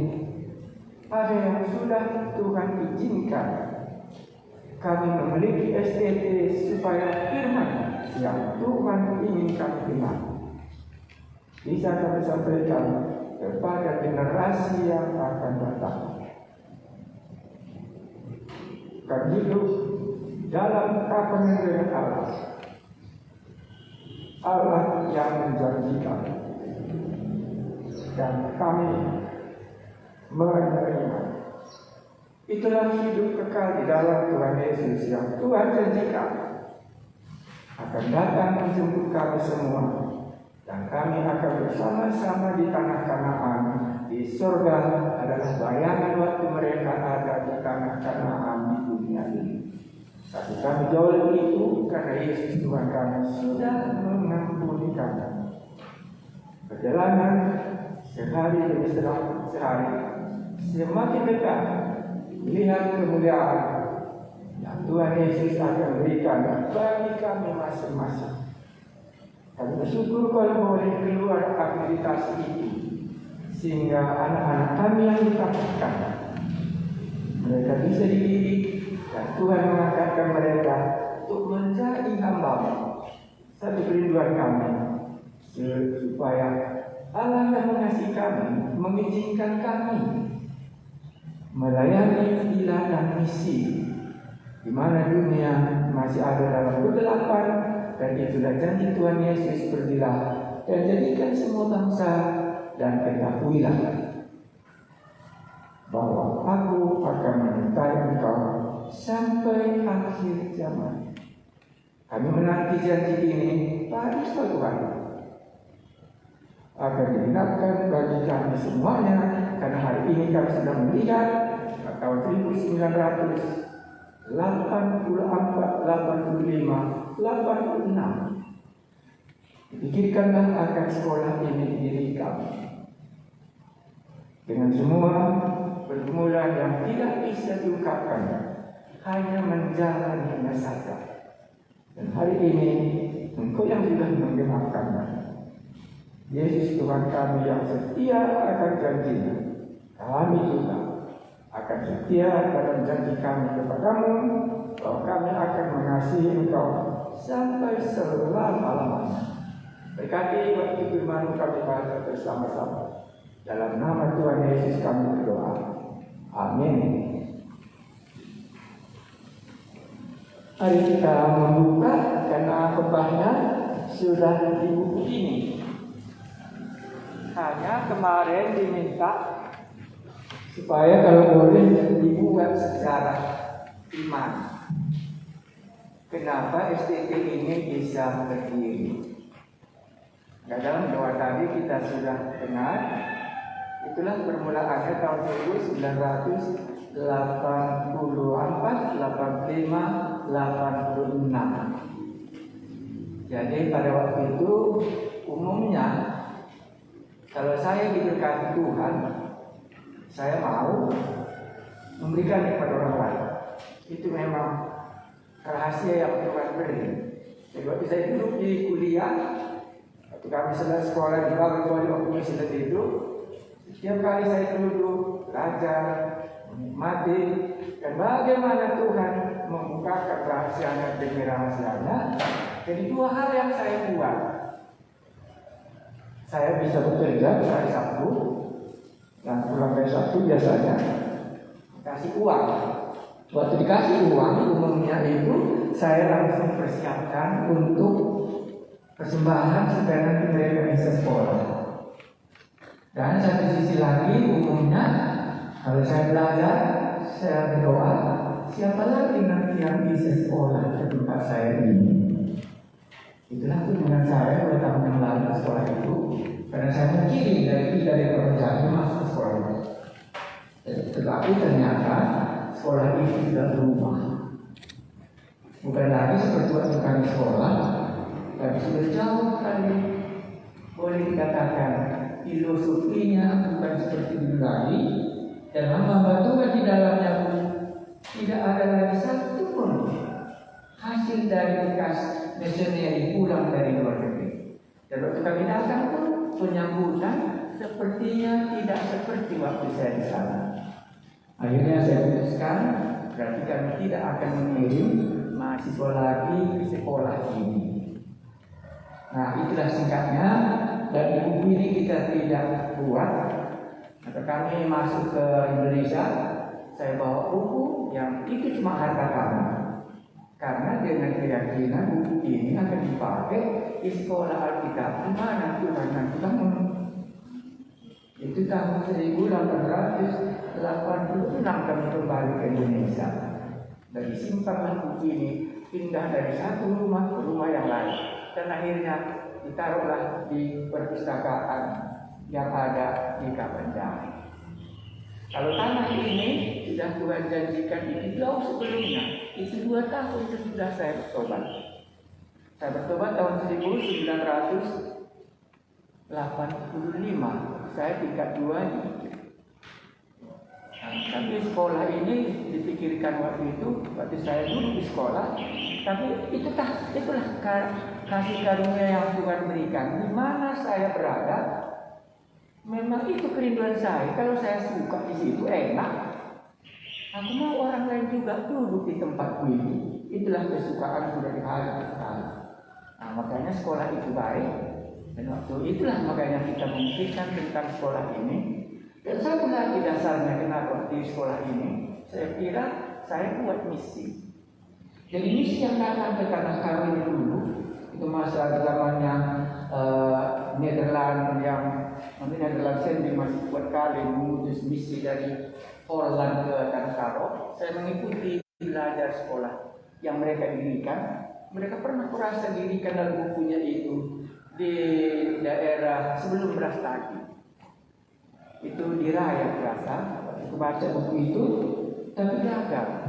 ada yang sudah Tuhan izinkan kami memiliki STT supaya firman yang Tuhan inginkan firman bisa kami sampaikan kepada generasi yang akan datang. Kami hidup dalam covenant dengan Allah, Allah yang menjanjikan, dan kami menerima Itulah hidup kekal di dalam Tuhan Yesus yang Tuhan janjikan akan datang menjemput kami semua, dan kami akan bersama-sama di tanah Kanaan. Di surga adalah bayangan waktu mereka ada di tanah Kanaan di dunia ini. Tapi kami jauh lebih itu karena Yesus Tuhan kami sudah mengampuni kami. Perjalanan sehari demi sehari semakin dekat melihat kemuliaan yang Tuhan Yesus akan berikan bagi kami masing-masing. Kami bersyukur kalau boleh keluar aktivitas itu, sehingga anak-anak kami yang dikatakan mereka bisa dididik dan Tuhan mengangkatkan mereka untuk menjadi hamba. Satu kerinduan kami supaya Allah yang mengasihi kami mengizinkan kami melayani panggilan dan misi di mana dunia masih ada dalam kegelapan, dan itulah janji Tuhan Yesus, pergilah dan jadikan semua bangsa, dan ketahuilah bahwa aku akan menyertai engkau sampai akhir zaman. Kami menanti janji ini pada suatu hari akan digenapkan bagi kami semuanya, karena hari ini kami sedang melihat tahun 1984, 85, 86. Pikirkanlah akan sekolah ini didirikan dengan semua pergumulan yang tidak bisa diungkapkan, hanya menjalaninya saja. Dan hari ini engkau yang sudah menggenapkannya. Yesus Tuhan kami yang setia akan janjinya, kami juga akan setia dalam janji kami kepadamu, bahwa kami akan mengasihi engkau sampai selama-lamanya. Berkati waktu firman kami baca bersama-sama. Dalam nama Tuhan Yesus kami berdoa. Amin. Mari kita membuka, karena khotbahnya sudah di buku ini. Hanya kemarin diminta supaya kalau boleh dibuat secara iman. Kenapa STT ini bisa berdiri? Nah, dalam doa tadi kita sudah dengar, itulah permulaannya tahun 1984, 85, 86. Jadi pada waktu itu umumnya kalau saya diberkati Tuhan, saya mau memberikan kepada orang lain. Itu memang rahasia yang Tuhan beri. Jadi waktu saya duduk di kuliah, waktu kami selesai sekolah di bawah waktu sudah itu, setiap kali saya duduk belajar, menikmati dan bagaimana Tuhan membukakan rahasianya demi rahasianya. Jadi dua hal yang saya buat. Saya bisa bekerja hari Sabtu, dan pulang dari Sabtu biasanya kasih uang. Waktu dikasih uang, umumnya itu saya langsung persiapkan untuk persembahan supaya nanti mereka bisa sekolah. Dan satu sisi lagi, umumnya kalau saya belajar, saya berdoa, siapa lagi nanti yang bisa sekolah ke tempat saya ini. Itulah tujuan saya 2 tahun yang lalu sekolah itu, karena saya mengkirim dari pekerjaan masuk sekolah itu. Tetapi ternyata sekolah itu sudah berubah. Bukan lagi seperti waktu kami sekolah, tapi sudah jauh kali, boleh dikatakan filosofinya bukan seperti dulu lagi, dan hamba Tuhan di dalamnya pun tidak ada lagi satu pun hasil dari bekas misioneri pulang dari luar negeri. Dan waktu kami datang pun penyambutan sepertinya tidak seperti waktu saya di sana. Akhirnya saya putuskan, berarti kami tidak akan mengirim mahasiswa lagi ke sekolah ini. Nah, itulah singkatnya. Dan di buku ini kita tidak buat. Atau kami masuk ke Indonesia, saya bawa buku yang itu cuma harga kami. Karena dengan keyakinan buku ini akan dipakai di sekolah Alkitab di mana Tuhan nanti bangun. Itu tahun 1886. 86 kami kembali ke Indonesia. Dari Simpang Lampung ini pindah dari satu rumah ke rumah yang lain, dan akhirnya ditaruhlah di perpustakaan yang ada di Kabanjahe. Kalau tanah ini sudah Tuhan janjikan itu jauh sebelumnya, itu 2 tahun sesudah saya bertobat. Saya bertobat tahun 1985, saya tingkat 2 nih. Tapi sekolah ini dipikirkan waktu itu, waktu saya dulu di sekolah. Tapi itulah kasih karunia yang Tuhan berikan. Di mana saya berada, memang itu kerinduan saya. Kalau saya suka di situ enak, aku mau orang lain juga duduk di tempatku ini. Itulah kesukaan sudah di hari sekali. Nah, makanya sekolah itu baik. Dan waktu itulah makanya kita memikirkan tentang sekolah ini. Dan satu lagi dasarnya kenapa di sekolah ini, saya kira saya buat misi. Jadi misi yang datang ke tanah kami dulu, itu masa zamannya Nederland sendiri masih kuat kali mengutus misi dari Holland ke Tanah Karo. Saya mengikuti belajar sekolah yang mereka dirikan. Mereka pernah kurasa dirikan dalam bukunya itu di daerah sebelum Brastagi. Itu di Raya Kerasa, aku baca buku itu, tapi gagal,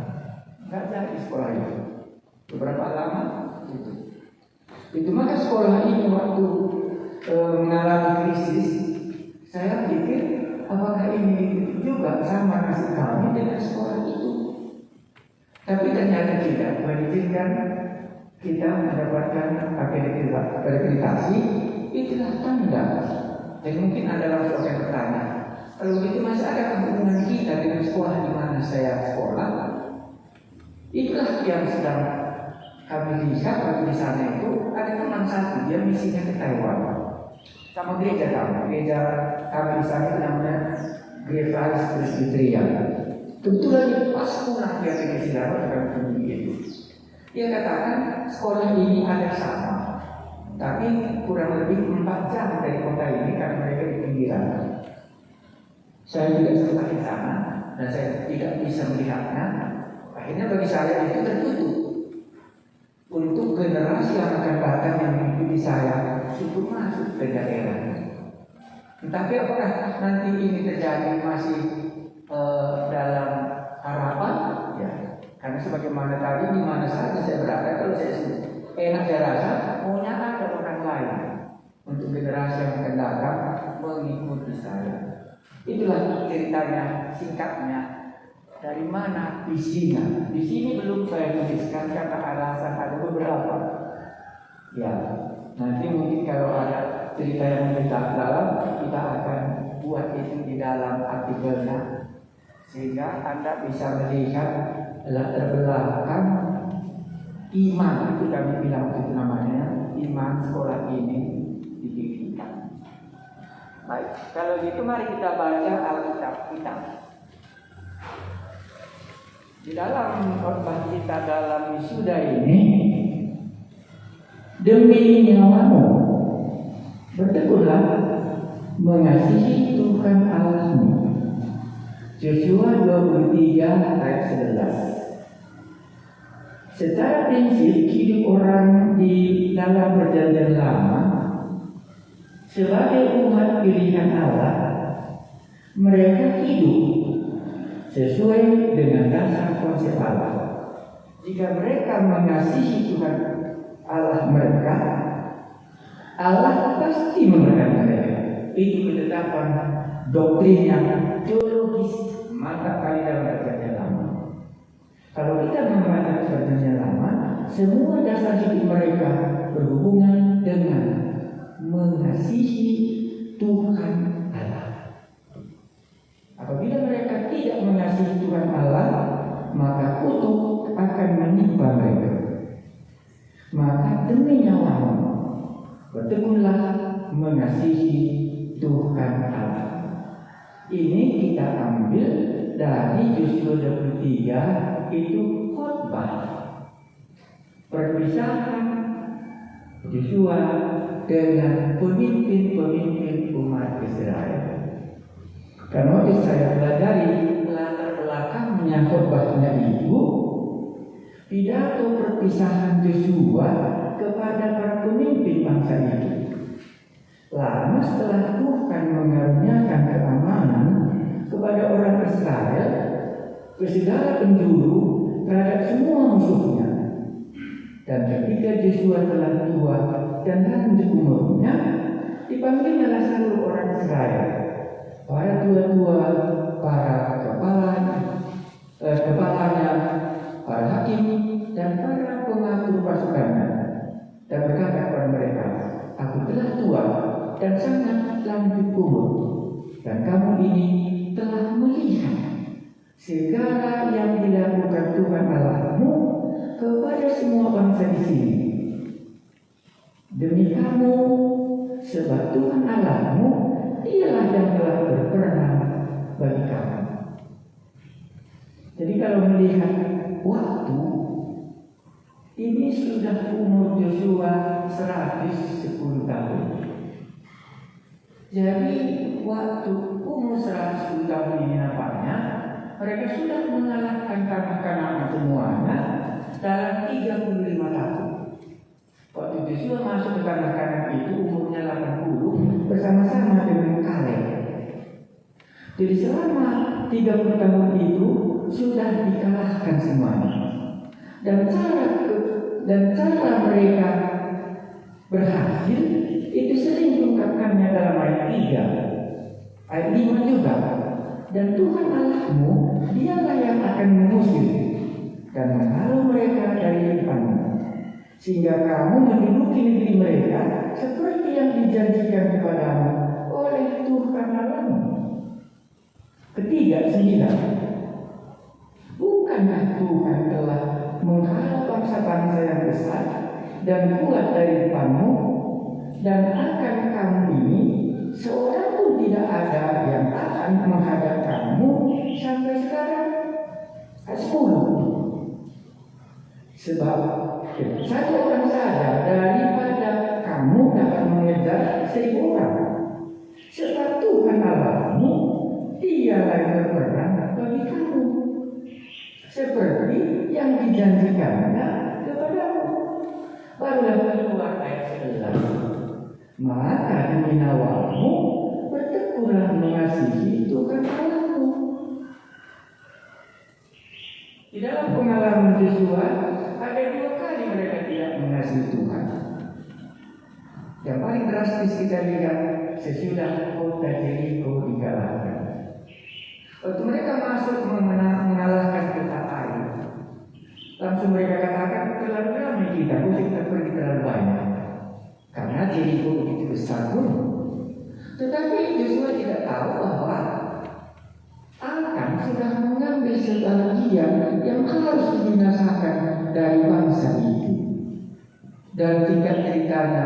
nggak jadi sekolah itu. Beberapa lama itu maka sekolah ini waktu mengalami krisis, saya pikir apakah ini juga sama nasib kami dengan sekolah itu? Tapi ternyata tidak. Mengizinkan kita mendapatkan akreditasi, itulah tanda. Dan mungkin ada langsung yang bertanya, kalau begitu masih ada hubungan kita dengan sekolah di mana saya sekolah? Itulah yang sedang kami lihat waktu di sana itu ada teman satu, dia misinya ke Taiwan sama gereja kami. Gereja kami di sana itu namanya Grace Presbyterian. Kebetulan pas pulang dia ke Singapura dengan itu, dia katakan sekolah ini ada sama, tapi kurang lebih 4 jam dari kota ini karena mereka di pinggiran. Saya juga sempat di sana dan saya tidak bisa melihatnya. Akhirnya bagi saya itu tertutup untuk generasi yang akan datang yang mengikuti saya untuk masuk ke daerah. Tapi apakah nanti ini terjadi masih dalam harapan? Ya, karena sebagaimana tadi di mana saja saya berada, kalau saya enak saya rasa maunya ada orang lain untuk generasi yang akan datang mengikuti saya. Itulah ceritanya singkatnya. Dari mana visinya? Di sini belum saya tuliskan karena alasan ada beberapa. Ya, nanti mungkin kalau ada cerita yang lebih dalam, kita akan buat itu di dalam artikelnya, sehingga Anda bisa melihat latar belakang iman, itu kami bilang itu namanya iman sekolah ini didirikan. Baik, kalau gitu mari kita baca Alkitab kita. Di dalam khotbah kita dalam wisuda ini, demi nyawamu bertekunlah mengasihi Tuhan Allahmu. Yosua 23 ayat 11. Secara prinsip hidup orang di dalam perjanjian lama sebagai umat pilihan Allah, mereka hidup sesuai dengan dasar konsep Allah. Jika mereka mengasihi Tuhan Allah mereka, Allah pasti memberkati mereka. Itu ketetapan doktrin yang teologis mantap kali dalam perjanjian lama. Kalau kita membaca perjanjian lama, semua dasar hidup mereka berhubungan dengan mengasihi Tuhan Allah. Apabila mereka tidak mengasihi Tuhan Allah, maka kutuk akan menimpa mereka. Maka demi nyawamu bertekunlah mengasihi Tuhan Allah. Ini kita ambil dari Yosua 23, itu khotbah perpisahan Yosua dengan pemimpin-pemimpin umat Israel. Karena waktu saya pelajari pidato perpisahan Yosua kepada para pemimpin bangsa itu. Lama setelah Tuhan mengaruniakan keamanan kepada orang Israel ke segala penjuru terhadap semua musuhnya, dan ketika Yosua telah tua dan lanjut umurnya, dipanggilnya seluruh orang Israel, para tua-tua, para kepalanya, para hakim, dan para pengatur pasukannya, dan berkata kepada mereka, "Aku telah tua dan sangat lanjut umur, dan kamu ini telah melihat segala yang dilakukan Tuhan Allahmu kepada semua bangsa di sini. Demi kamu, sebab Tuhan Allahmu dialah yang telah berperang bagi kamu." Jadi kalau melihat waktu, ini sudah umur Yosua 110 tahun. Jadi waktu umur 110 tahun ini nampaknya mereka sudah mengalahkan kanak-kanak semuanya dalam 35 tahun. Waktu Yosua masuk ke kanak-kanak itu umurnya 80 bersama-sama dengan Kaleb. Jadi selama 30 tahun itu sudah dikalahkan semuanya. Dan cara mereka berhasil itu sering diungkapkannya dalam ayat 3, ayat 5 juga. Dan Tuhan Allahmu dialah yang akan mengusir dan menghalau mereka dari depanmu, sehingga kamu menduduki negeri mereka seperti yang dijanjikan kepadamu oleh Tuhan Allahmu. Ketiga, 9. Bukankah Tuhan telah menghalau bangsa-bangsa yang besar dan kuat dari depanmu, dan akan kamu ini seorang pun tidak ada yang akan menghadap kamu sampai sekarang. 10. Sebab satu orang saja daripada kamu dapat mengejar 1000 orang. Sebab Tuhan Allahmu dialah yang berperang bagi kamu, seperti yang dijanjikannya kepadamu. Barulah keluar ayat 11. Maka demi nyawamu bertekunlah mengasihi Tuhan Allahmu. Di dalam pengalaman Yosua ada 2 kali mereka tidak mengasihi Tuhan. Yang paling drastis kita lihat sesudah kota Jeriko dikalahkan. Waktu mereka masuk mengalahkan kota Ai, langsung mereka katakan, terlalu ramai kita pergi terlalu banyak, karena Jeriko begitu besar pun. Tetapi Yosua tidak tahu bahwa Akan sudah mengambil sebagian yang harus dibinasakan dari bangsa itu. Dan tingkat ceritanya,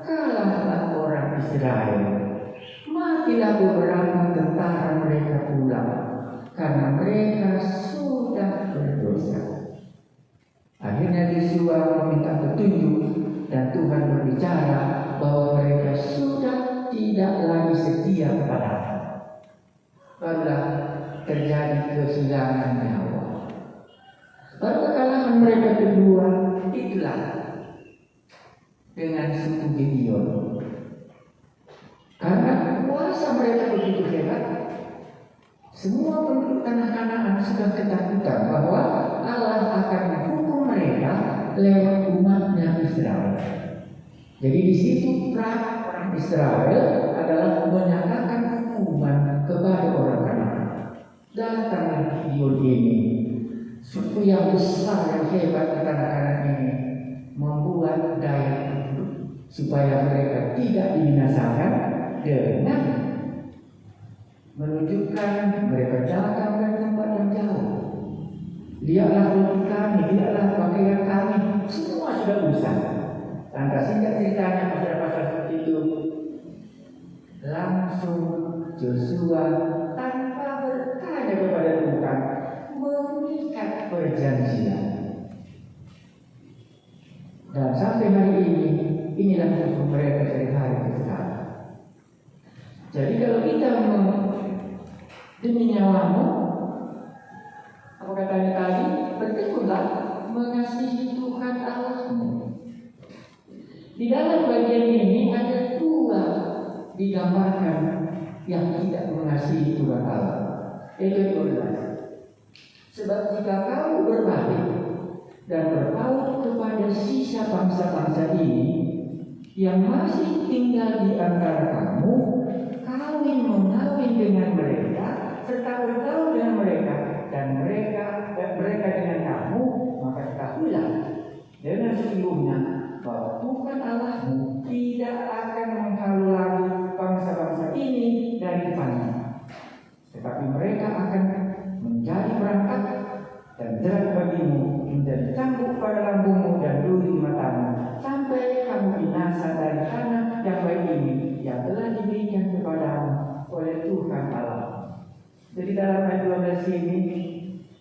kalahlah orang Israel, matilah beberapa tentara mereka pula, karena mereka sudah berdosa. Akhirnya Yosua meminta petunjuk, dan Tuhan berbicara bahwa mereka sudah tidak lagi setia kepada-Nya. Barulah terjadi kehilangan nyawa. Baru kekalahan mereka kedua itulah dengan suku Gideon. Karena kuasa mereka begitu hebat, semua penduduk tanah Kanaan sudah ketakutan bahwa Allah akan menghukum mereka lewat umatnya Israel. Jadi di situ peran orang Israel adalah menyatakan hukuman kepada orang Kanaan. Datanglah Gideon ini, suku yang besar yang hebat di tanah Kanaan ini, membuat daya penduduk supaya mereka tidak dibinasakan dengan menunjukkan mereka datang dari tempat yang jauh. Lihatlah roti kami, lihatlah pakaian kami, semua sudah usah. Lantas singkat ceritanya pada pasal seperti itu, langsung Yosua tanpa bertanya kepada Tuhan mengikat perjanjian. Dan sampai hari ini, inilah hukum mereka dari hari ke sekarang. Jadi kalau kita demi nyawamu, apa katanya tadi, bertekunlah mengasihi Di dalam bagian ini ada dua digambarkan yang tidak mengasihi Tuhan Allah. Ayat 12. Sebab jika kamu berbalik dan berpaut kepada sisa bangsa-bangsa ini yang masih tinggal di antara kamu, kawin mengawin dengan mereka serta bergaul dengan mereka dan mereka dengan kamu, maka ketahuilah dengan sesungguhnya bahwa Tuhan Allahmu tidak akan menghalau lagi bangsa-bangsa ini dari depannya, tetapi mereka akan menjadi perangkap dan jerat bagimu, menjadi cambuk pada lambungmu dan duri di matamu, sampai kamu binasa dari tanah yang baik ini yang telah diberikan kepadamu oleh Tuhan Allah. Jadi dalam ayat 12 ini,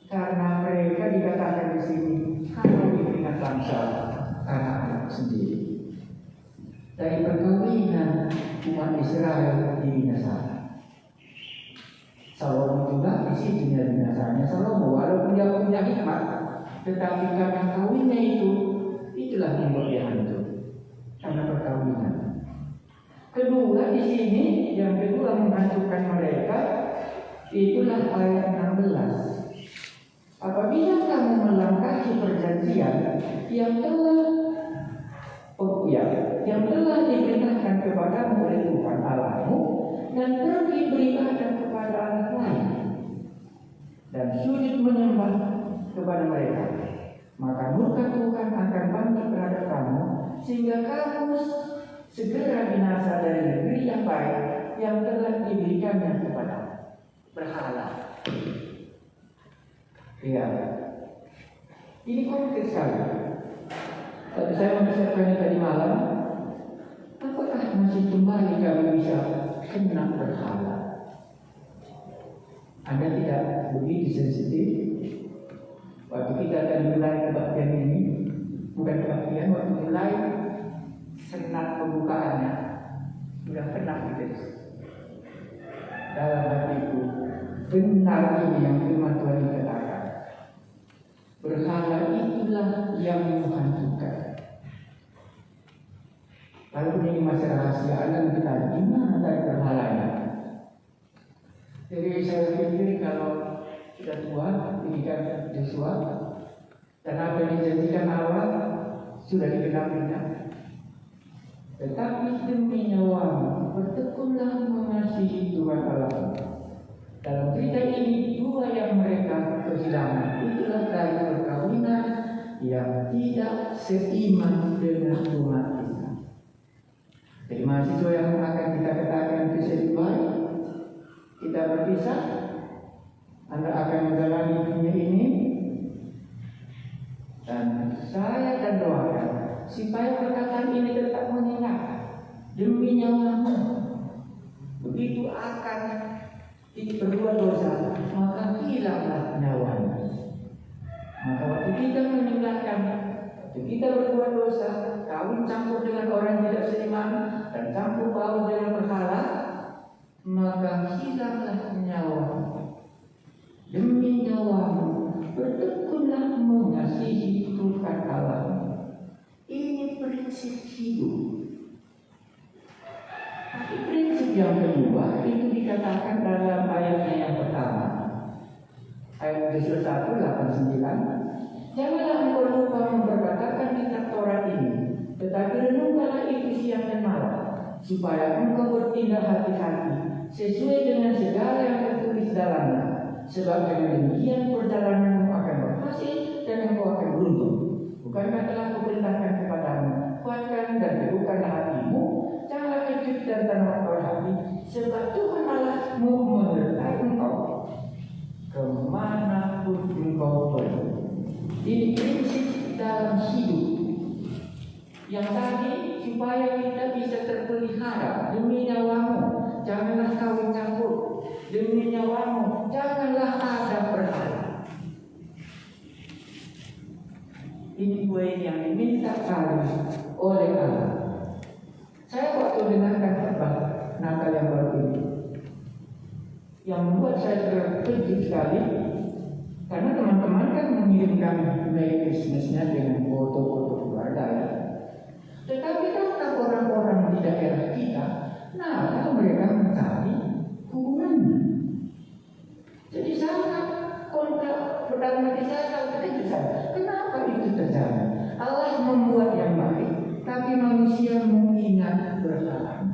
karena mereka dikatakan di sini kamu diberikan bangsa anak sendiri. Dari perkawinan umat Israel dibinasakan. Salomo juga di sini binasanya. Salomo walaupun dia punya hikmat, tetapi karena kawinnya itulah yang dia hancur. Karena perkawinan. Kedua di sini, yang kedua menghancurkan mereka, itulah ayat 16. Apabila kamu melangkahi perjanjian yang telah diperintahkan kepadamu oleh Tuhan Allahmu dan pergi beribadah kepada anak lain dan sujud menyembah kepada mereka, maka murka Tuhan akan bangkit terhadap kamu sehingga kamu segera binasa dari negeri yang baik yang telah diberikannya kepada berhala. Ya, ini konkret sekali. Tadi saya mempersiapkannya tadi malam. Apakah masih kembali kami bisa kena berhala? Anda tidak begitu sensitif. Waktu kita akan mulai kebaktian ini, bukan kebaktian, waktu mulai senat pembukaannya, sudah kena gitu. Dalam hatiku, benar ini yang firman Tuhan katakan. Berhala itulah yang menghancurkan. Lalu ini masih rahasia Anda kita gimana dari berhalanya. Jadi saya pikir kalau sudah tua, didikan Yosua, dan apa yang dijanjikan Allah sudah digenapinya. Tetapi demi nyawamu, bertekunlah mengasihi Tuhan Allah. Dalam cerita ini dua yang mereka kehilangan itulah dari perkawinan yang tidak seiman dengan umat Islam. Jadi mahasiswa yang akan kita katakan kesedih baik, kita berpisah, Anda akan menjalani dunia ini, dan saya dan doakan supaya perkataan ini tetap mengingat demi nyawamu. Begitu akan berbuat dosa, maka hilanglah nyawanya. Maka waktu kita meninggalkan, waktu kita berbuat dosa, kawin campur dengan orang yang tidak seiman dan campur baur dengan berhala, maka hilanglah nyawamu. Demi nyawamu, bertekunlah mengasihi Tuhan Allah. Ini prinsip hidup. Tapi prinsip yang kedua itu dikatakan dalam ayatnya yang pertama, ayat Yesus 1:89. Janganlah engkau lupa memperkatakan kitab Taurat ini, tetapi renungkanlah itu siang dan malam, supaya engkau bertindak hati-hati sesuai dengan segala yang tertulis dalamnya. Sebab dengan demikian perjalananmu akan berhasil dan engkau akan beruntung. Bukankah telah kuperintahkan kepadamu, kuatkan dan teguhkanlah hatimu, janganlah kecut dan tanam oleh hati, sebab Tuhan Allahmu menyertai engkau kemanapun engkau pergi. Ini prinsip dalam hidup yang tadi, supaya kita bisa terpelihara. Demi nyawamu, janganlah kawin campur. Demi nyawamu, janganlah ada berhala. Ini poin yang diminta kami oleh Allah. Saya waktu dengarkan khotbah Natal yang baru ini, yang membuat saya terkejut sekali, karena teman-teman kan mengirimkan Merry Christmas-nya dengan foto-foto keluarga ya. Tetapi kan orang-orang di daerah kita, nah mereka mencari hubungannya. Jadi sangat kontra pragmatis saya itu saja. Kenapa itu terjadi? Allah membuat yang baik, tapi manusia mengingat berhala.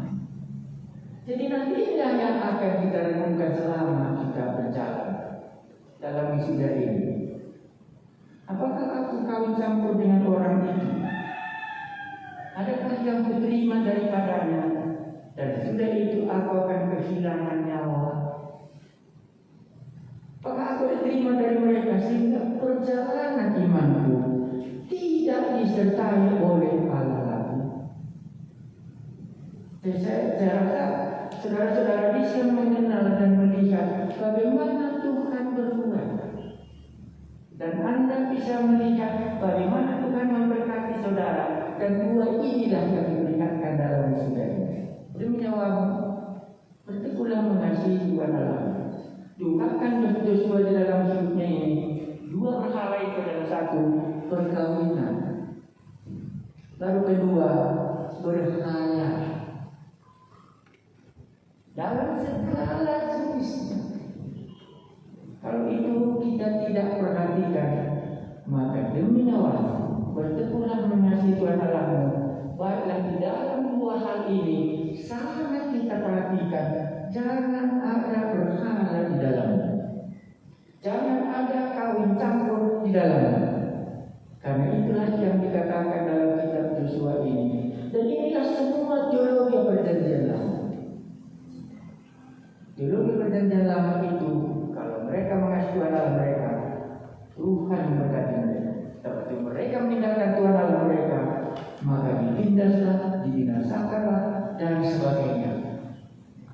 Jadi nantinya yang akan kita renungkan selama kita berjalan dalam wisuda ini. Apakah aku kawin campur dengan orang itu? Adakah yang kuterima daripadanya? Dan sudah itu aku akan kehilangan nyawa. Apakah aku diterima dari mereka sehingga perjalanan imanku tidak disertai oleh Allah lagi? Saya rasa saudara-saudara bisa mengenal dan melihat bagaimana Tuhan berbuat. Dan Anda bisa melihat bagaimana Tuhan memberkati saudara. Dan dua inilah yang diperlihatkan dalam wisuda ini. Demikian berteguhlah mengasihi Tuhan Allah. Diungkapkan Yosua di dalam hidupnya ini. Dua berhala itu adalah satu, perkawinan. Lalu kedua, berhala. Dalam segala jenisnya. Kalau itu kita tidak perhatikan, maka demi nyawamu, berteguhlah mengasihi Tuhan Allahmu. Baiklah di dalam dua hal ini sangat kita perhatikan. Jangan ada berhala di dalamnya. Jangan ada kawin campur di dalamnya. Karena itulah yang dikatakan dalam kitab Yosua ini. Dan inilah semua teologi perjanjian lama. Teologi perjanjian lama itu, kalau mereka mengasihi Tuhan Allah mereka, Tuhan memberkati mereka. Tapi mereka meninggalkan Tuhan Allah mereka, maka ditindaslah, dibinasakanlah, dan sebagainya.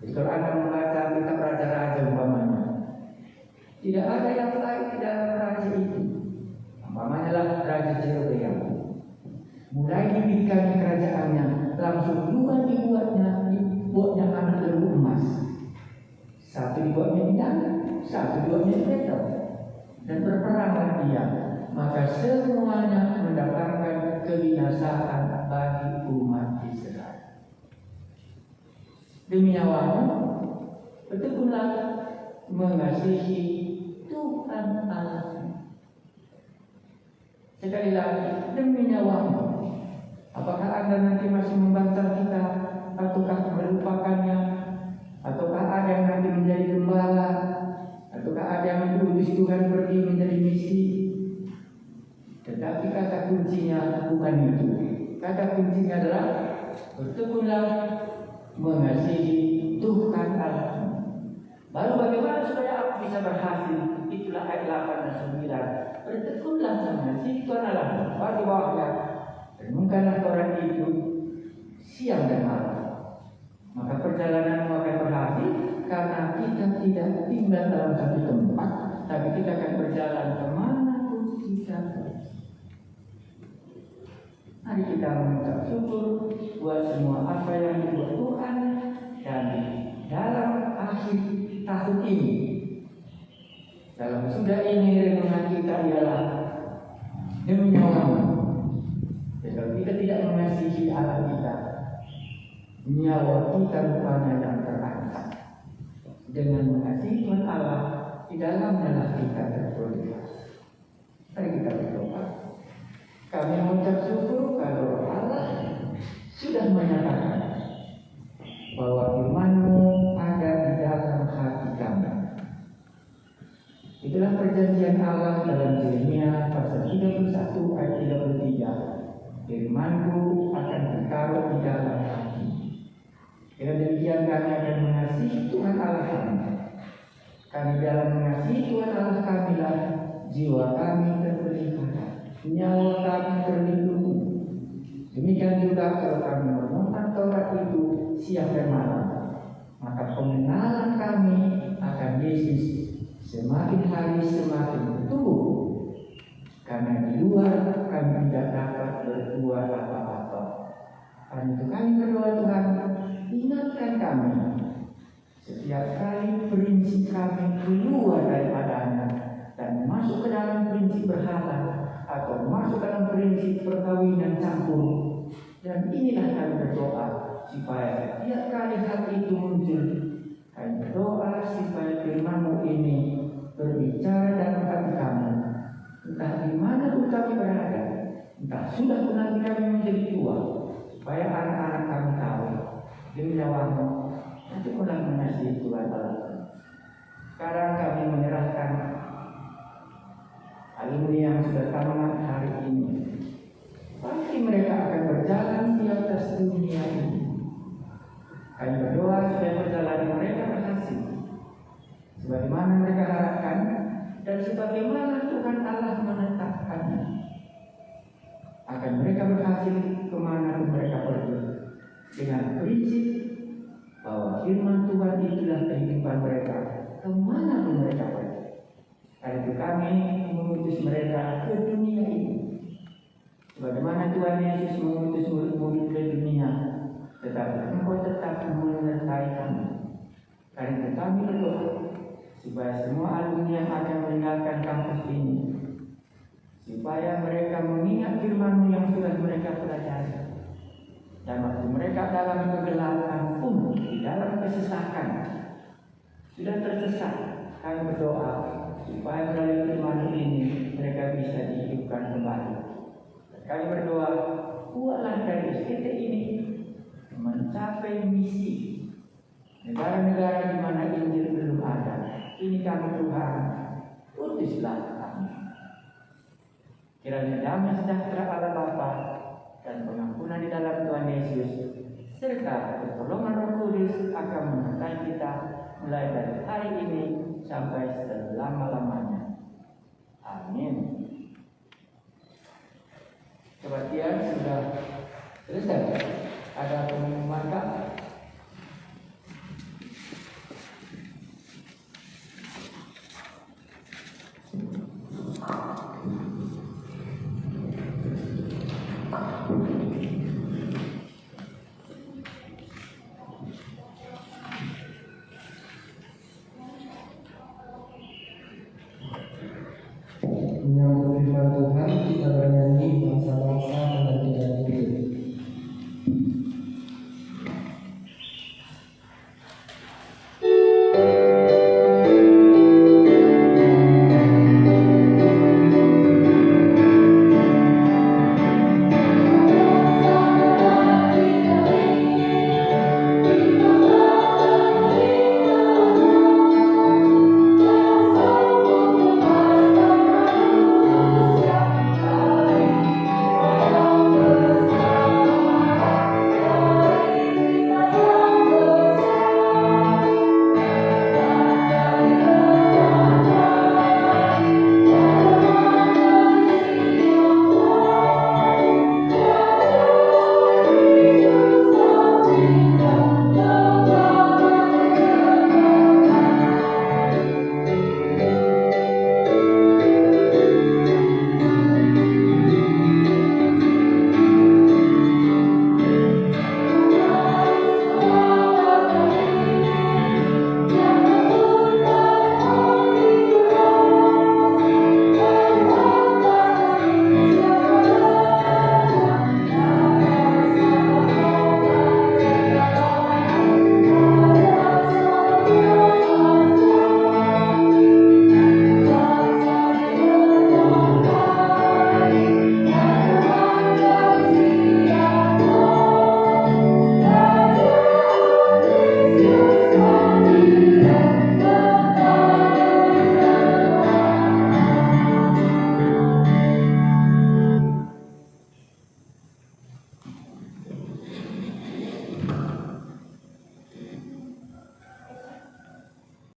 Jadi kalau Anda membaca kitab raja-raja umpamanya, tidak ada yang lain di dalam raja itu. Umpamanya lah Raja Jerobeam. Mulai didirikan kerajaannya, langsung dua dibuatnya anak lembu emas. Satu dibuatnya di tangan, satu dibuatnya di petok. Dan berperanglah dia. Maka semuanya mendapatkan kebinasaan bagi umat Israel. Demi nyawamu, berteguhlah mengasihi Tuhan Allah. Sekali lagi, demi nyawamu, apakah Anda nanti masih membantah kita, ataukah melupakannya, ataukah ada yang nanti menjadi gembala, ataukah ada yang diutus Tuhan pergi menjadi misi? Tetapi kata kuncinya bukan itu. Kata kuncinya adalah berteguhlah mengasihi Tuhan Allah. Baru bagaimana supaya aku bisa berhasil? Itulah ayat 8 dan 9. Berteguhlah mengasihi Tuhan Allah. Di bawahnya, renungkanlah Torah itu siang dan malam. Maka perjalananmu akan berhasil karena kita tidak tinggal dalam satu tempat, tapi kita akan berjalan kemana pun kita pergi. Mari kita mengucap syukur buat semua apa yang dibuat Tuhan, dan dalam akhir tahun ini, dalam sudah ini renungan kita ialah demi nyawamu. Kalau kita tidak mengasihi Allah kita, nyawa kita rupanya yang terancam. Dengan mengasihi Tuhan Allah, di dalamnya kita terpulih. Mari kita berdoa. Kami mengucap syukur kalau Allah sudah menyatakan bahwa firman-Mu ada di dalam hati kami. Itulah perjanjian Allah dalam Yeremia pasal 31 ayat 33. Firman-Ku akan ditaruh di dalam hati. Dengan demikian kami akan mengasihi Tuhan Allah kami. Kami dalam mengasihi Tuhan Allah kami lah jiwa kami terpelihara, nyawa kami terlindungi. Demikian juga kalau kami merenungkan Taurat itu siang dan malam, maka pengenalan kami akan Yesus semakin hari semakin bertumbuh. Karena di luar kami tidak dapat berbuat apa-apa. Karena itu kami berdoa, Tuhan, ingatkan kami setiap kali prinsip kami keluar daripadanya dan masuk ke dalam prinsip berhala atau masuk dalam prinsip perkawinan campur, Dan inilah kami berdoa supaya tiap kali hal itu muncul, kami berdoa supaya firman-Mu ini berbicara dalam hati kami. Entah di mana pun kami berada, entah sudah pun nanti kami menjadi tua, supaya anak-anak kami tahu demi nyawa-Mu nanti pernah mengasihi Tuhan Allah. Sekarang kami menyerahkan alumni yang sudah tamat hari ini. Pasti mereka akan berjalan di atas dunia ini. Kami berdoa supaya perjalanan mereka berhasil, sebagaimana mereka harapkan dan sebagaimana Tuhan Allah menetapkannya. Akan mereka berhasil kemana pun mereka pergi, dengan prinsip bahwa firman Tuhan itulah kehidupan mereka kemana pun mereka pergi. Karena itu kami mengutus mereka ke dunia ini. Bagaimana Tuhan Yesus mengutus murid-murid ke dunia, tetapi Engkau tetap menyertai kami. Karena itu kami berdoa supaya semua alumni yang akan meninggalkan kampus ini, supaya mereka mengingat firman-Mu yang sudah mereka pelajari. Dan waktu mereka dalam kegelapan pun, di dalam kesesakan, sudah tersesat, kami berdoa supaya melalui firman ini mereka bisa dihidupkan kembali. Kami berdoa, buatlah dari SKT ini mencapai misi negara-negara di mana Injil belum ada. Ini kami Tuhan, utuslah kami. Kiranya damai sejahtera Allah Bapa dan pengampunan di dalam Tuhan Yesus serta pertolongan Roh Kudus akan menyertai kita mulai dari hari ini sampai selama-lamanya. Amin. Kebaktian sudah selesai. Ada pengumuman Kak? Menyambut firman Tuhan